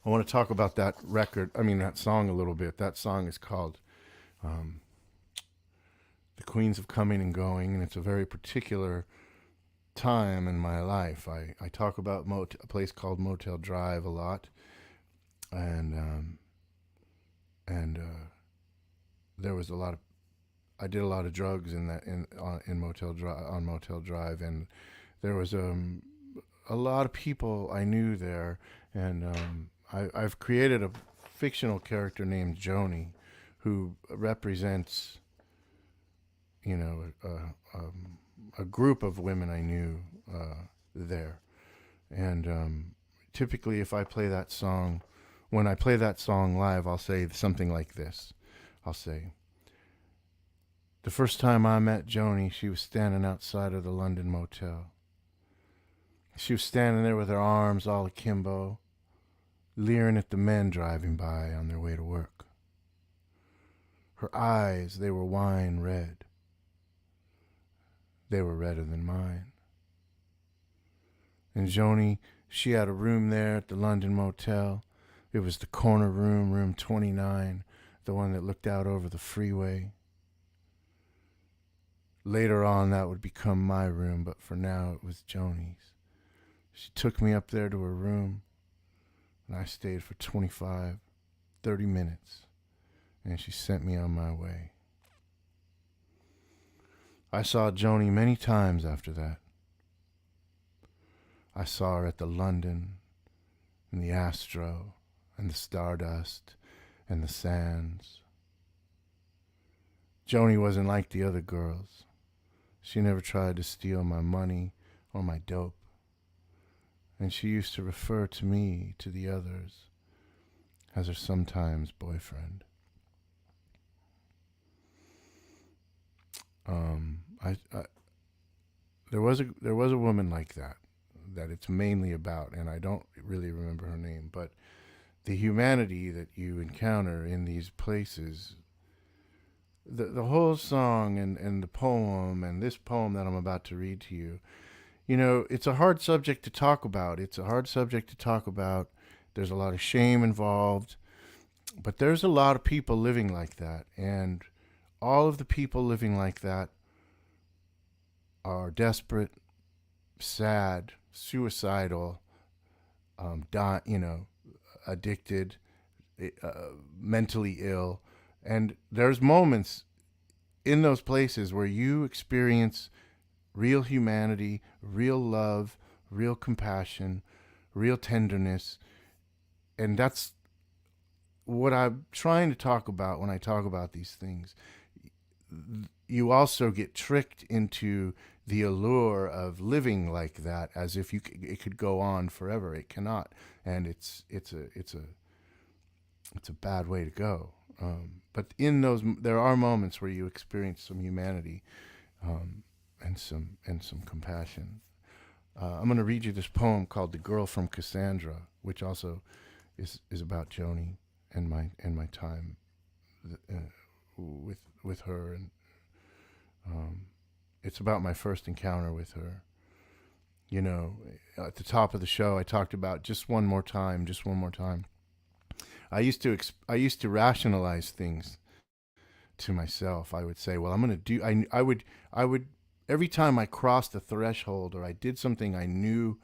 I want to talk about that that song a little bit. That song is called The Queens of Coming and Going, and it's a very particular time in my life. I talk about a place called Motel Drive a lot, and there was I did a lot of drugs in Motel Drive, and there was a lot of people I knew there, and I've created a fictional character named Joni, who represents a group of women I knew there. And typically if I play that song, when I play that song live, I'll say something like this. I'll say, the first time I met Joni, she was standing outside of the London motel. She was standing there with her arms all akimbo, leering at the men driving by on their way to work. Her eyes, they were wine red. They were redder than mine. And Joni, she had a room there at the London motel. It was the corner room, room 29, the one that looked out over the freeway. Later on, that would become my room, but for now, it was Joni's. She took me up there to her room, and I stayed for 25, 30 minutes, and she sent me on my way. I saw Joni many times after that. I saw her at the London, and the Astro, and the Stardust, and the Sands. Joni wasn't like the other girls. She never tried to steal my money or my dope. And she used to refer to me, to the others, as her sometimes boyfriend. There was a woman like that it's mainly about, and I don't really remember her name, but the humanity that you encounter in these places, the whole song and the poem, and this poem that I'm about to read to you, it's a hard subject to talk about. There's a lot of shame involved, but there's a lot of people living like that, and all of the people living like that are desperate, sad, suicidal, addicted, mentally ill. And there's moments in those places where you experience real humanity, real love, real compassion, real tenderness, and that's what I'm trying to talk about when I talk about these things. You also get tricked into the allure of living like that, as if it could go on forever. It cannot, and it's a bad way to go. But in those, there are moments where you experience some humanity, and some compassion. I'm going to read you this poem called "The Girl from Cassandra," which also is about Joni and my time with her, and it's about my first encounter with her. You know, at the top of the show, I talked about just one more time, just one more time. I used to rationalize things to myself. I would say, well, I'm going to do. I would every time I crossed the threshold or I did something I knew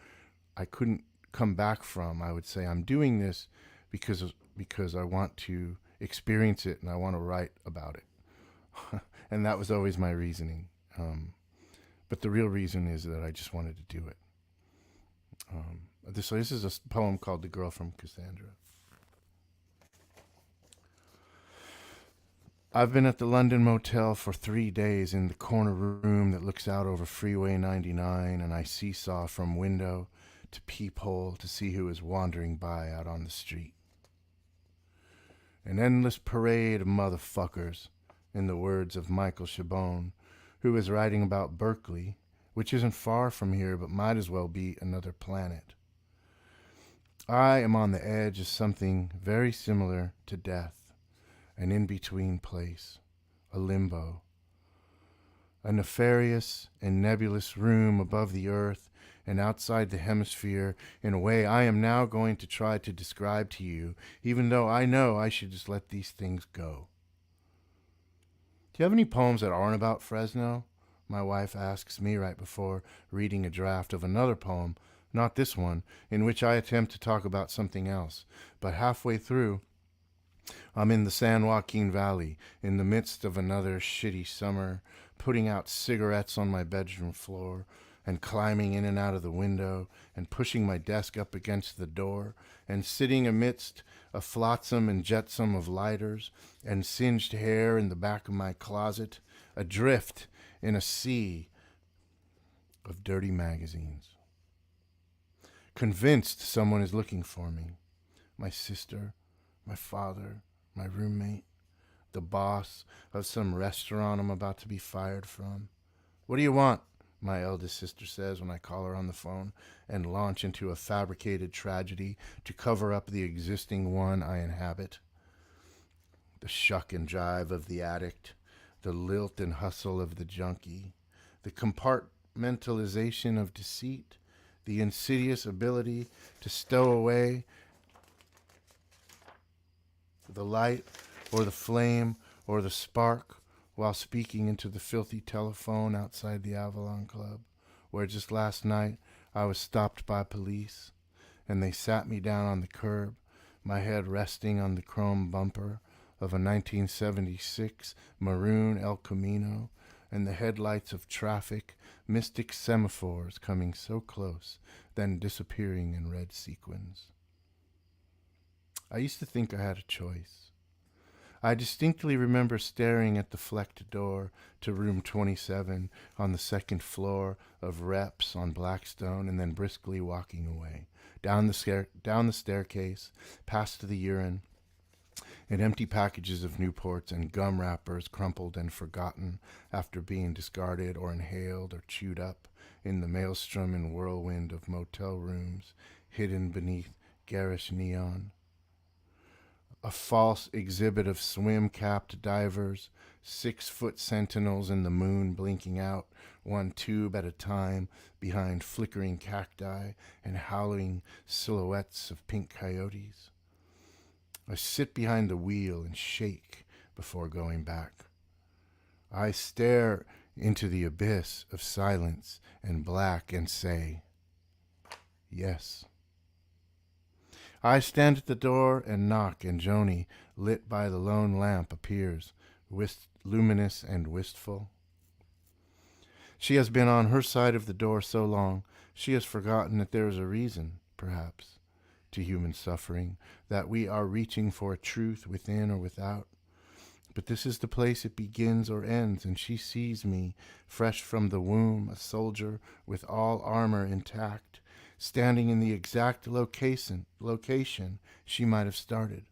I couldn't come back from, I would say, I'm doing this because I want to experience it and I want to write about it. And that was always my reasoning. But the real reason is that I just wanted to do it. So this is a poem called "The Girl from Cassandra." I've been at the London motel for 3 days in the corner room that looks out over Freeway 99, and I seesaw from window to peephole to see who is wandering by out on the street. An endless parade of motherfuckers, in the words of Michael Chabon, who is writing about Berkeley, which isn't far from here but might as well be another planet. I am on the edge of something very similar to death. An in-between place, a limbo, a nefarious and nebulous room above the earth and outside the hemisphere in a way I am now going to try to describe to you, even though I know I should just let these things go. Do you have any poems that aren't about Fresno? My wife asks me right before reading a draft of another poem, not this one, in which I attempt to talk about something else, but halfway through, I'm in the San Joaquin Valley, in the midst of another shitty summer, putting out cigarettes on my bedroom floor, and climbing in and out of the window, and pushing my desk up against the door, and sitting amidst a flotsam and jetsam of lighters, and singed hair in the back of my closet, adrift in a sea of dirty magazines. Convinced someone is looking for me. My sister, my father, my roommate, the boss of some restaurant I'm about to be fired from. "What do you want?" my eldest sister says when I call her on the phone and launch into a fabricated tragedy to cover up the existing one I inhabit. The shuck and jive of the addict, the lilt and hustle of the junkie, the compartmentalization of deceit, the insidious ability to stow away the light or the flame or the spark while speaking into the filthy telephone outside the Avalon Club, where just last night I was stopped by police and they sat me down on the curb, my head resting on the chrome bumper of a 1976 maroon El Camino, and the headlights of traffic, mystic semaphores coming so close, then disappearing in red sequins. I used to think I had a choice. I distinctly remember staring at the flecked door to room 27 on the second floor of Reps on Blackstone, and then briskly walking away, down the staircase, past the urine, and empty packages of Newports and gum wrappers crumpled and forgotten after being discarded or inhaled or chewed up in the maelstrom and whirlwind of motel rooms hidden beneath garish neon. A false exhibit of swim-capped divers, 6-foot sentinels in the moon blinking out, one tube at a time, behind flickering cacti and howling silhouettes of pink coyotes. I sit behind the wheel and shake before going back. I stare into the abyss of silence and black and say, yes. I stand at the door and knock, and Joni, lit by the lone lamp, appears, luminous and wistful. She has been on her side of the door so long, she has forgotten that there is a reason, perhaps, to human suffering, that we are reaching for a truth within or without. But this is the place it begins or ends, and she sees me, fresh from the womb, a soldier with all armor intact, standing in the exact location she might have started.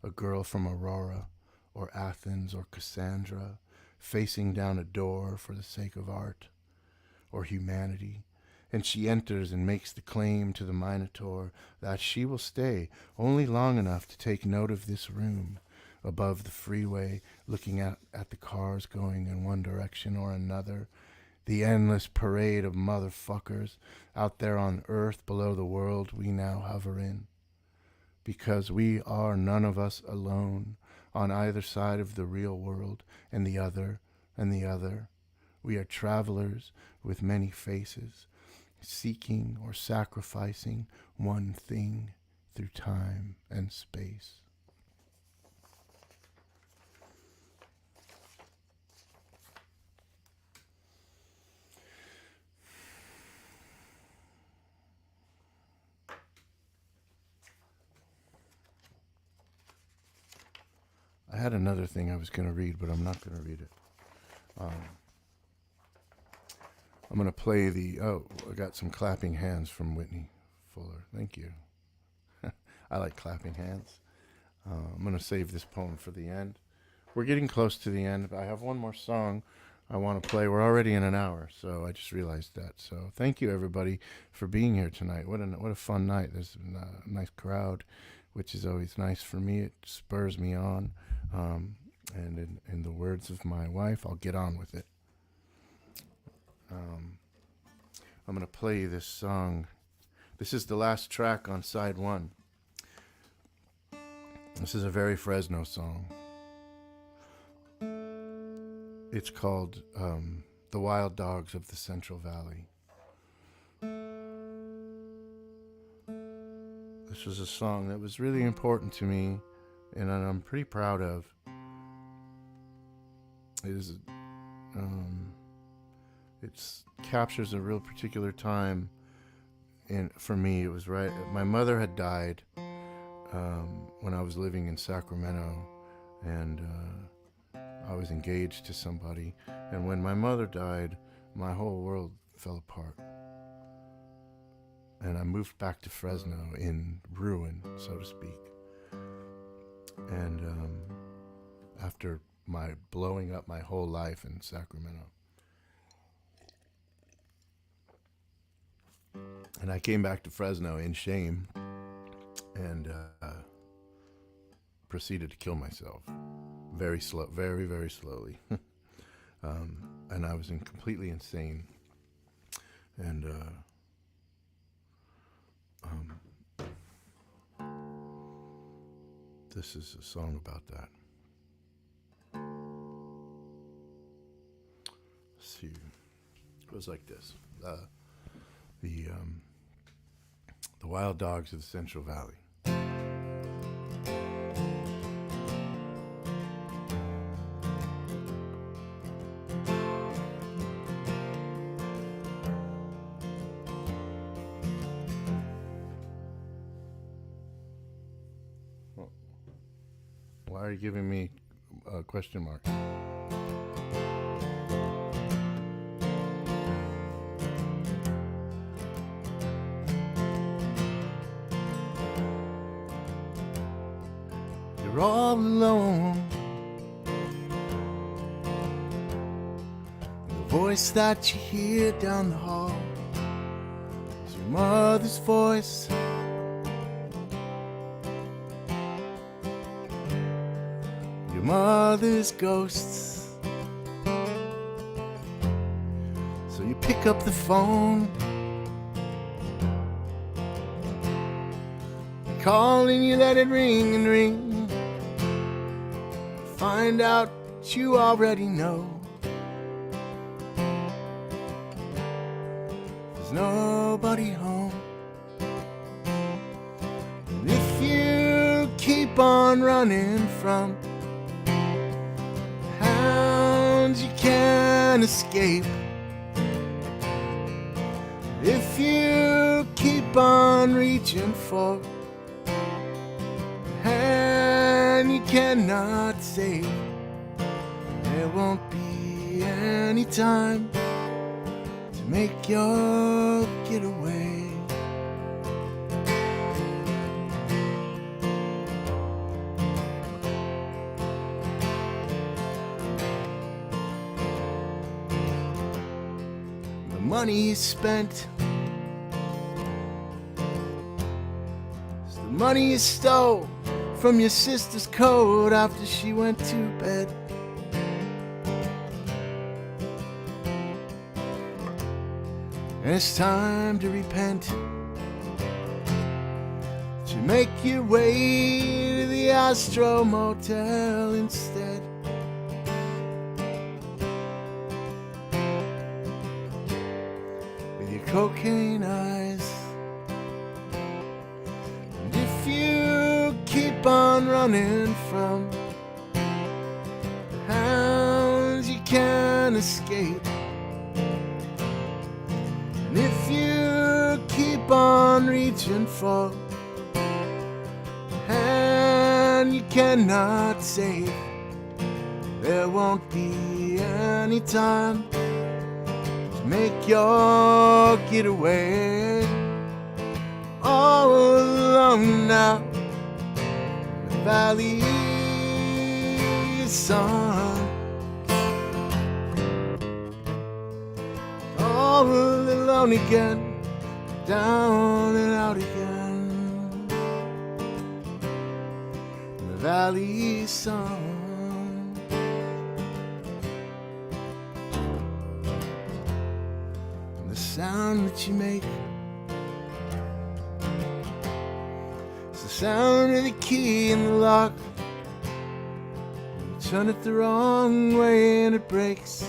A girl from Aurora, or Athens, or Cassandra, facing down a door for the sake of art, or humanity, and she enters and makes the claim to the Minotaur that she will stay only long enough to take note of this room, above the freeway, looking at the cars going in one direction or another, the endless parade of motherfuckers out there on earth below the world we now hover in. Because we are none of us alone on either side of the real world and the other and the other. We are travelers with many faces, seeking or sacrificing one thing through time and space. I had another thing I was going to read, but I'm not going to read it. I'm going to play I got some clapping hands from Whitney Fuller. Thank you. I like clapping hands. I'm going to save this poem for the end. We're getting close to the end, but I have one more song I want to play. We're already in an hour, so I just realized that. So thank you, everybody, for being here tonight. What a fun night. There's a nice crowd, which is always nice for me. It spurs me on. And in the words of my wife, I'll get on with it. I'm going to play this song. This is the last track on side 1. This is a very Fresno song. It's called The Wild Dogs of the Central Valley. This was a song that was really important to me, and I'm pretty proud of. It captures a real particular time, and for me, it was right. My mother had died when I was living in Sacramento, and I was engaged to somebody. And when my mother died, my whole world fell apart, and I moved back to Fresno in ruin, so to speak. And after my blowing up my whole life in Sacramento. And I came back to Fresno in shame and proceeded to kill myself. Very slow, very, very slowly. And I was completely insane. And this is a song about that. Let's see. It goes like this. The Wild Dogs of the Central Valley. Why are you giving me a question mark? You're all alone. The voice that you hear down the hall is your mother's voice. Your mother's ghosts. So you pick up the phone, you call and you let it ring and ring. Find out what you already know. There's nobody home. And if you keep on running from hounds you can't escape, if you keep on on reaching for the hand you cannot save. There won't be any time to make your getaway. The money you spent, it's the money you stole from your sister's coat after she went to bed. And it's time to repent, to make your way to the Astro Motel instead. With your cocaine eyes. And if you keep on running from the hounds you can't escape, and if you keep on reaching for the hand you cannot save, there won't be any time to make your getaway. All alone now in the valley sun, all alone again, down and out again in the valley sun. And the sound that you make, it's the sound of the key in the lock. When you turn it the wrong way and it breaks.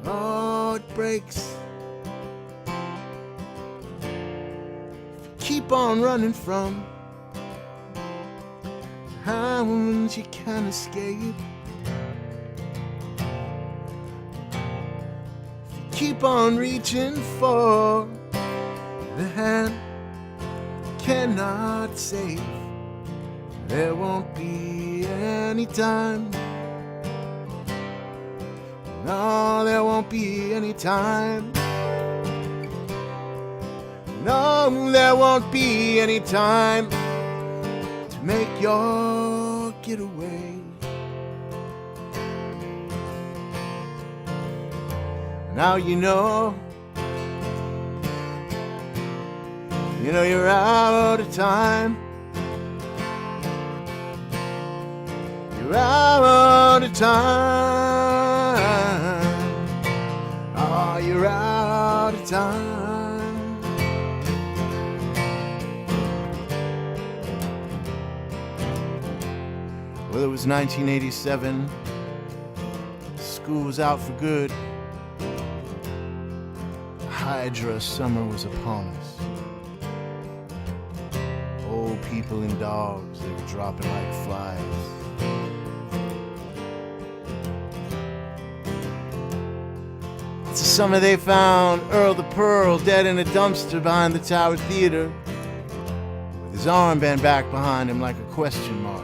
Oh, it breaks. If you keep on running from the hounds you can't escape, if you keep on reaching for the hand you cannot save, there won't be any time. No, there won't be any time. No, there won't be any time to make your getaway. Now you know you're out of time. You're out of time. Oh, you're out of time. Well, it was 1987. School was out for good. Hydra summer was upon us. Old people and dogs, they were dropping like flies. It's the summer they found Earl the Pearl dead in a dumpster behind the Tower Theater, with his armband back behind him like a question mark.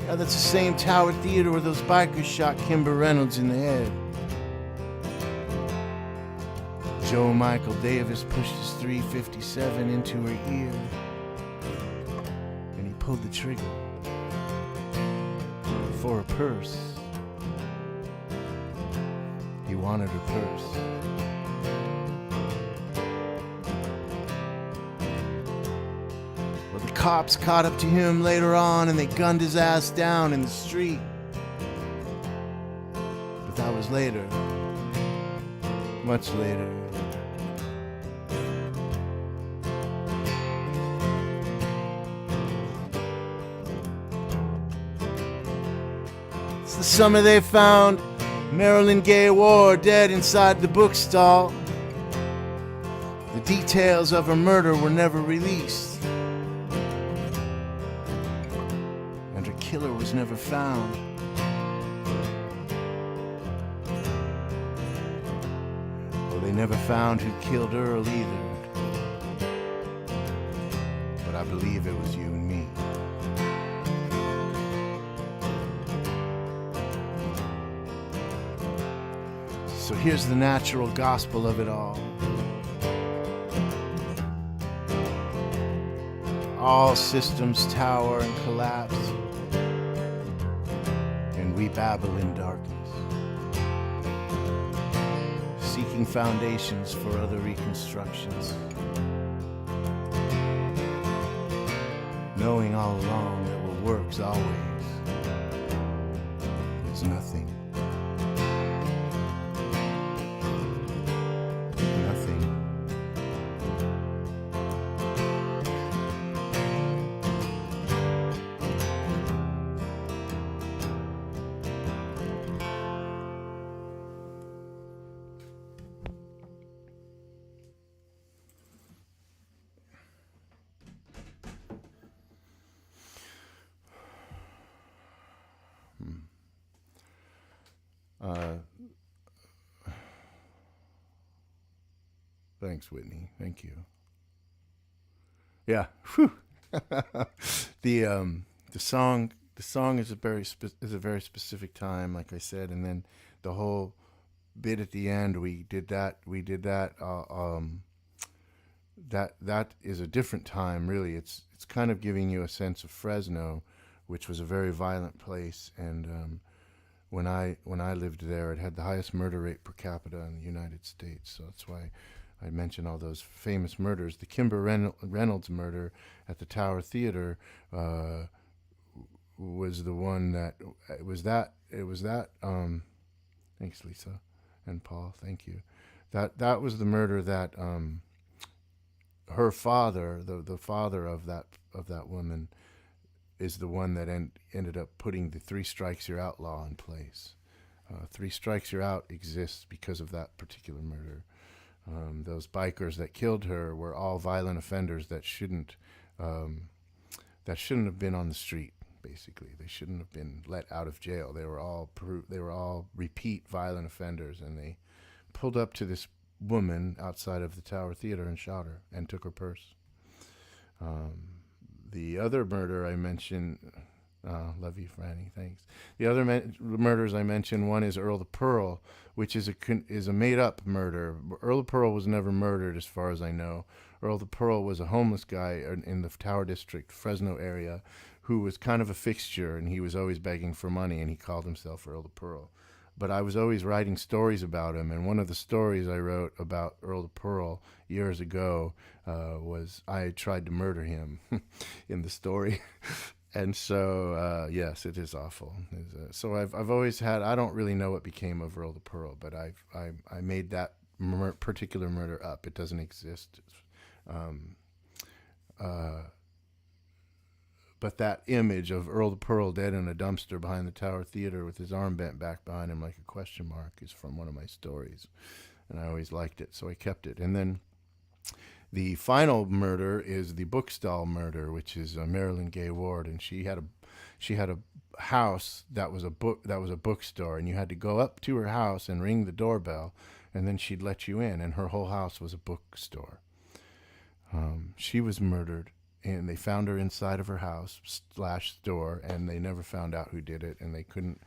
Yeah, that's the same Tower Theater where those bikers shot Kimber Reynolds in the head. Joe Michael Davis pushed his .357 into her ear, and he pulled the trigger for a purse. He wanted her purse. Well, the cops caught up to him later on and they gunned his ass down in the street. But that was later. Much later. It's the summer they found Marilyn Gay Ward dead inside the bookstall. The details of her murder were never released, and her killer was never found. never found who killed Earl either, but I believe it was you and me. So here's the natural gospel of it all. All systems tower and collapse, and we babble in darkness, seeking foundations for other reconstructions, knowing all along that what works always is nothing. Thanks, Whitney. Thank you. Yeah. Whew. The song is a very specific time, like I said, and then the whole bit at the end we did that. That is a different time, really. It's kind of giving you a sense of Fresno, which was a very violent place, and when I lived there, it had the highest murder rate per capita in the United States. So that's why I mentioned all those famous murders. The Kimber Reynolds murder at the Tower Theater was the one that it was that. Thanks, Lisa and Paul. Thank you. That was the murder that her father, the father of that woman, is the one that ended up putting the 3 strikes you're out law in place. 3 strikes you're out exists because of that particular murder. Those bikers that killed her were all violent offenders that shouldn't have been on the street. Basically, they shouldn't have been let out of jail. They were all repeat violent offenders, and they pulled up to this woman outside of the Tower Theater and shot her and took her purse. The other murder I mentioned, love you, Franny, thanks. The other murders I mentioned, one is Earl the Pearl, which is a made-up murder. Earl the Pearl was never murdered, as far as I know. Earl the Pearl was a homeless guy in the Tower District, Fresno area, who was kind of a fixture, and he was always begging for money, and he called himself Earl the Pearl. But I was always writing stories about him, and one of the stories I wrote about Earl the Pearl years ago was I tried to murder him in the story. And so, yes, it is awful. So I've always had, I don't really know what became of Earl the Pearl, but I made that particular murder up. It doesn't exist. But that image of Earl the Pearl dead in a dumpster behind the Tower Theater with his arm bent back behind him like a question mark is from one of my stories. And I always liked it, so I kept it. And then the final murder is the bookstall murder, which is Marilyn Gay Ward, and she had a house that was a bookstore, and you had to go up to her house and ring the doorbell, and then she'd let you in, and her whole house was a bookstore. She was murdered, and they found her inside of her house / store, and they never found out who did it, and they couldn't.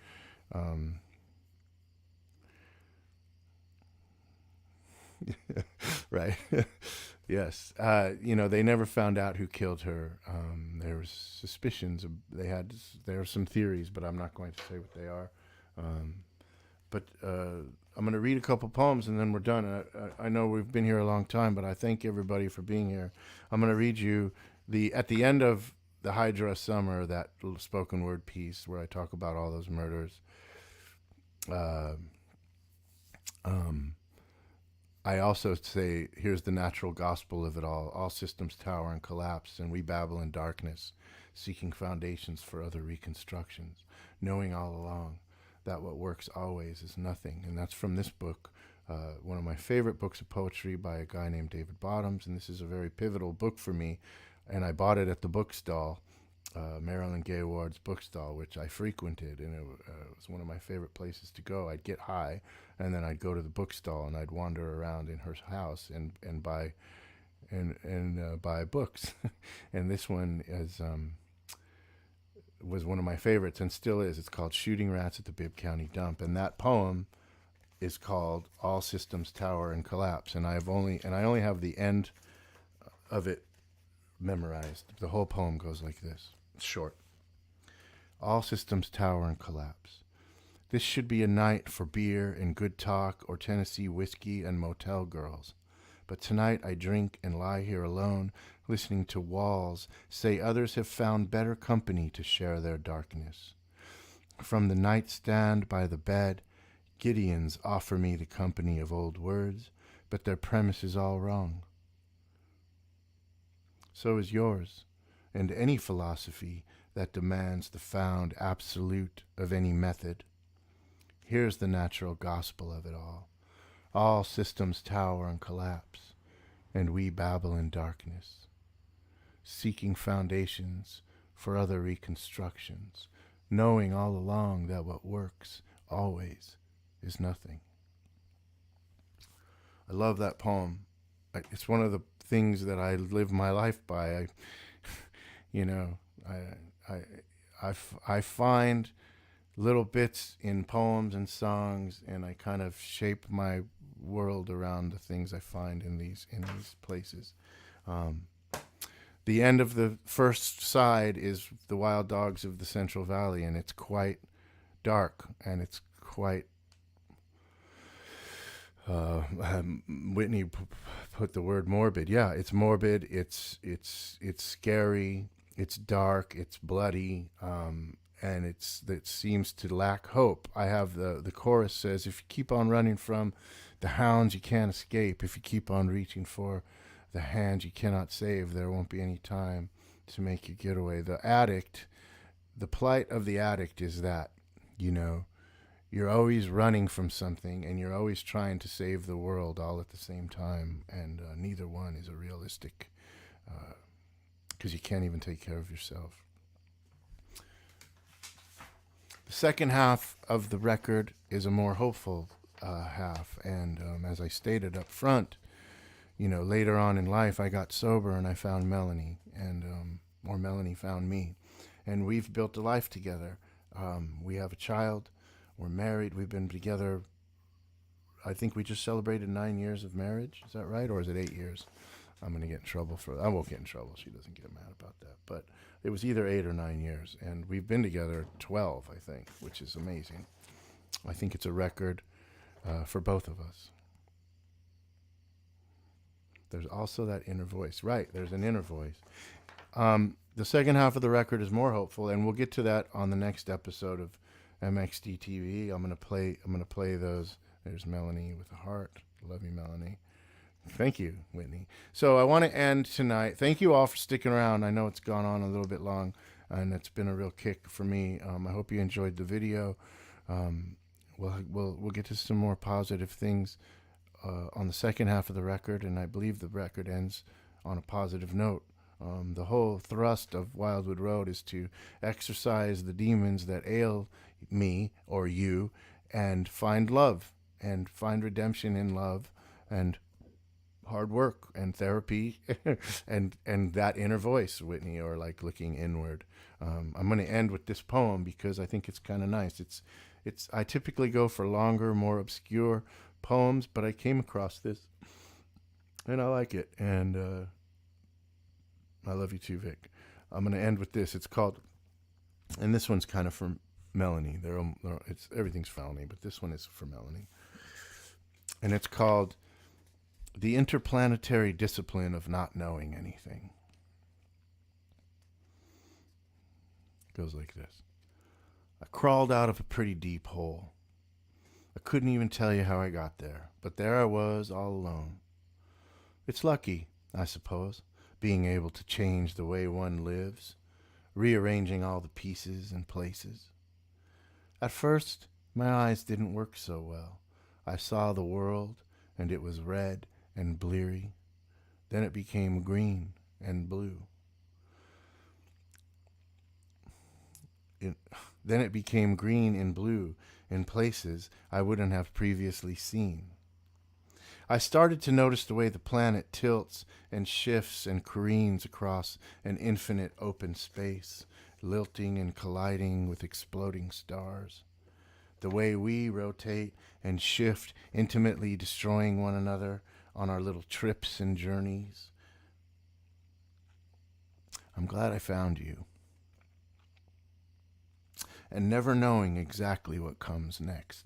Right. Yes. They never found out who killed her. There was suspicions. There were some theories, but I'm not going to say what they are. But I'm going to read a couple poems, and then we're done. I know we've been here a long time, but I thank everybody for being here. I'm going to read you at the end of the Hydra Summer, that little spoken word piece where I talk about all those murders. I also say, here's the natural gospel of it all. All systems tower and collapse, and we babble in darkness, seeking foundations for other reconstructions, knowing all along that what works always is nothing. And that's from this book, one of my favorite books of poetry by a guy named David Bottoms, and this is a very pivotal book for me. And I bought it at the bookstall, Marilyn Gayward's bookstall, which I frequented, and it was one of my favorite places to go. I'd get high, and then I'd go to the bookstall, and I'd wander around in her house and buy buy books. And this one was one of my favorites, and still is. It's called "Shooting Rats at the Bibb County Dump," and that poem is called "All Systems Tower and Collapse." And I only have the end of it memorized. The whole poem goes like this. It's short. All systems tower and collapse. This should be a night for beer and good talk or Tennessee whiskey and motel girls. But tonight I drink and lie here alone, listening to walls say others have found better company to share their darkness. From the nightstand by the bed, Gideons offer me the company of old words, but their premise is all wrong. So is yours, and any philosophy that demands the found absolute of any method. Here's the natural gospel of it all. All systems tower and collapse, and we babble in darkness, seeking foundations for other reconstructions, knowing all along that what works always is nothing. I love that poem. It's one of the things that I live my life by. I find little bits in poems and songs, and I kind of shape my world around the things I find in these places. The end of the first side is the wild dogs of the Central Valley, and it's quite dark, and it's quite Whitney put the word morbid. Yeah, it's morbid. It's scary. It's dark. It's bloody. And it seems to lack hope. I have the chorus says, if you keep on running from the hounds, you can't escape. If you keep on reaching for the hands you cannot save, there won't be any time to make your getaway. The plight of the addict is that, you're always running from something, and you're always trying to save the world all at the same time, and neither one is a realistic, because you can't even take care of yourself. The second half of the record is a more hopeful half, and as I stated up front, later on in life I got sober and I found Melanie, and or Melanie found me, and we've built a life together. We have a child. We're married. We've been together. I think we just celebrated 9 years of marriage. Is that right? Or is it 8 years? I'm going to get in trouble for that. I won't get in trouble. She doesn't get mad about that. But it was either 8 or 9 years. And we've been together 12, I think, which is amazing. I think it's a record for both of us. There's also that inner voice. Right, there's an inner voice. The second half of the record is more hopeful, and we'll get to that on the next episode of MXDTV. I'm gonna play those. There's Melanie with a heart. Love you, Melanie. Thank you, Whitney. So I want to end tonight. Thank you all for sticking around. I know it's gone on a little bit long, and it's been a real kick for me. I hope you enjoyed the video. We'll get to some more positive things on the second half of the record, and I believe the record ends on a positive note. The whole thrust of Wildwood Road is to exorcise the demons that ail me or you, and find love and find redemption in love and hard work and therapy and that inner voice, Whitney, or like looking inward. I'm going to end with this poem because I think it's kind of nice. I typically go for longer, more obscure poems, but I came across this and I like it, and I love you too, Vic. I'm going to end with this. It's called, and this one's kind of for Melanie. Everything's for Melanie, but this one is for Melanie. And it's called The Interplanetary Discipline of Not Knowing Anything. It goes like this. I crawled out of a pretty deep hole. I couldn't even tell you how I got there, but there I was all alone. It's lucky, I suppose, being able to change the way one lives, rearranging all the pieces and places. At first, my eyes didn't work so well. I saw the world, and it was red and bleary. Then it became green and blue. then it became green and blue in places I wouldn't have previously seen. I started to notice the way the planet tilts and shifts and careens across an infinite open space, lilting and colliding with exploding stars. The way we rotate and shift, intimately destroying one another on our little trips and journeys. I'm glad I found you. And never knowing exactly what comes next.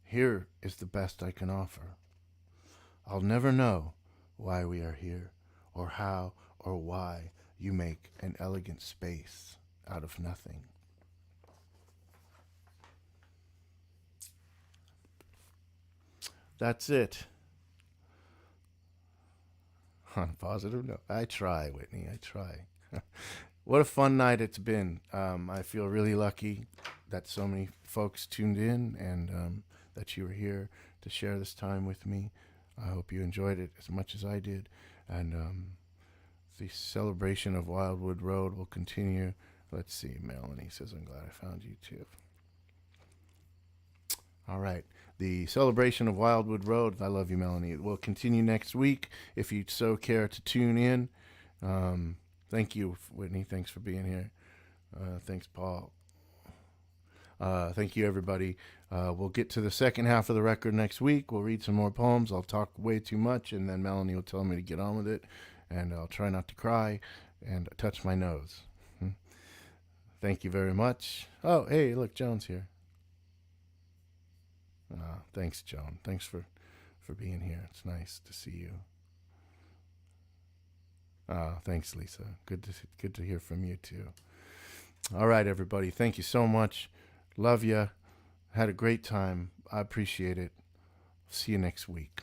Here is the best I can offer. I'll never know why we are here, or how or why you make an elegant space out of nothing. That's it. On a positive note, I try, Whitney, I try. What a fun night it's been. I feel really lucky that so many folks tuned in and that you were here to share this time with me. I hope you enjoyed it as much as I did. And the celebration of Wildwood Road will continue. Let's see, Melanie says, I'm glad I found you too. All right. The celebration of Wildwood Road, I love you, Melanie, it will continue next week if you so care to tune in. Thank you, Whitney. Thanks for being here. Thanks, Paul. Thank you, everybody. We'll get to the second half of the record next week. We'll read some more poems. I'll talk way too much, and then Melanie will tell me to get on with it, and I'll try not to cry and touch my nose. Thank you very much. Oh, hey, look, Joan's here. Thanks, Joan. Thanks for being here. It's nice to see you. Thanks, Lisa. Good to hear from you too. All right, everybody. Thank you so much. Love ya. Had a great time. I appreciate it. See you next week.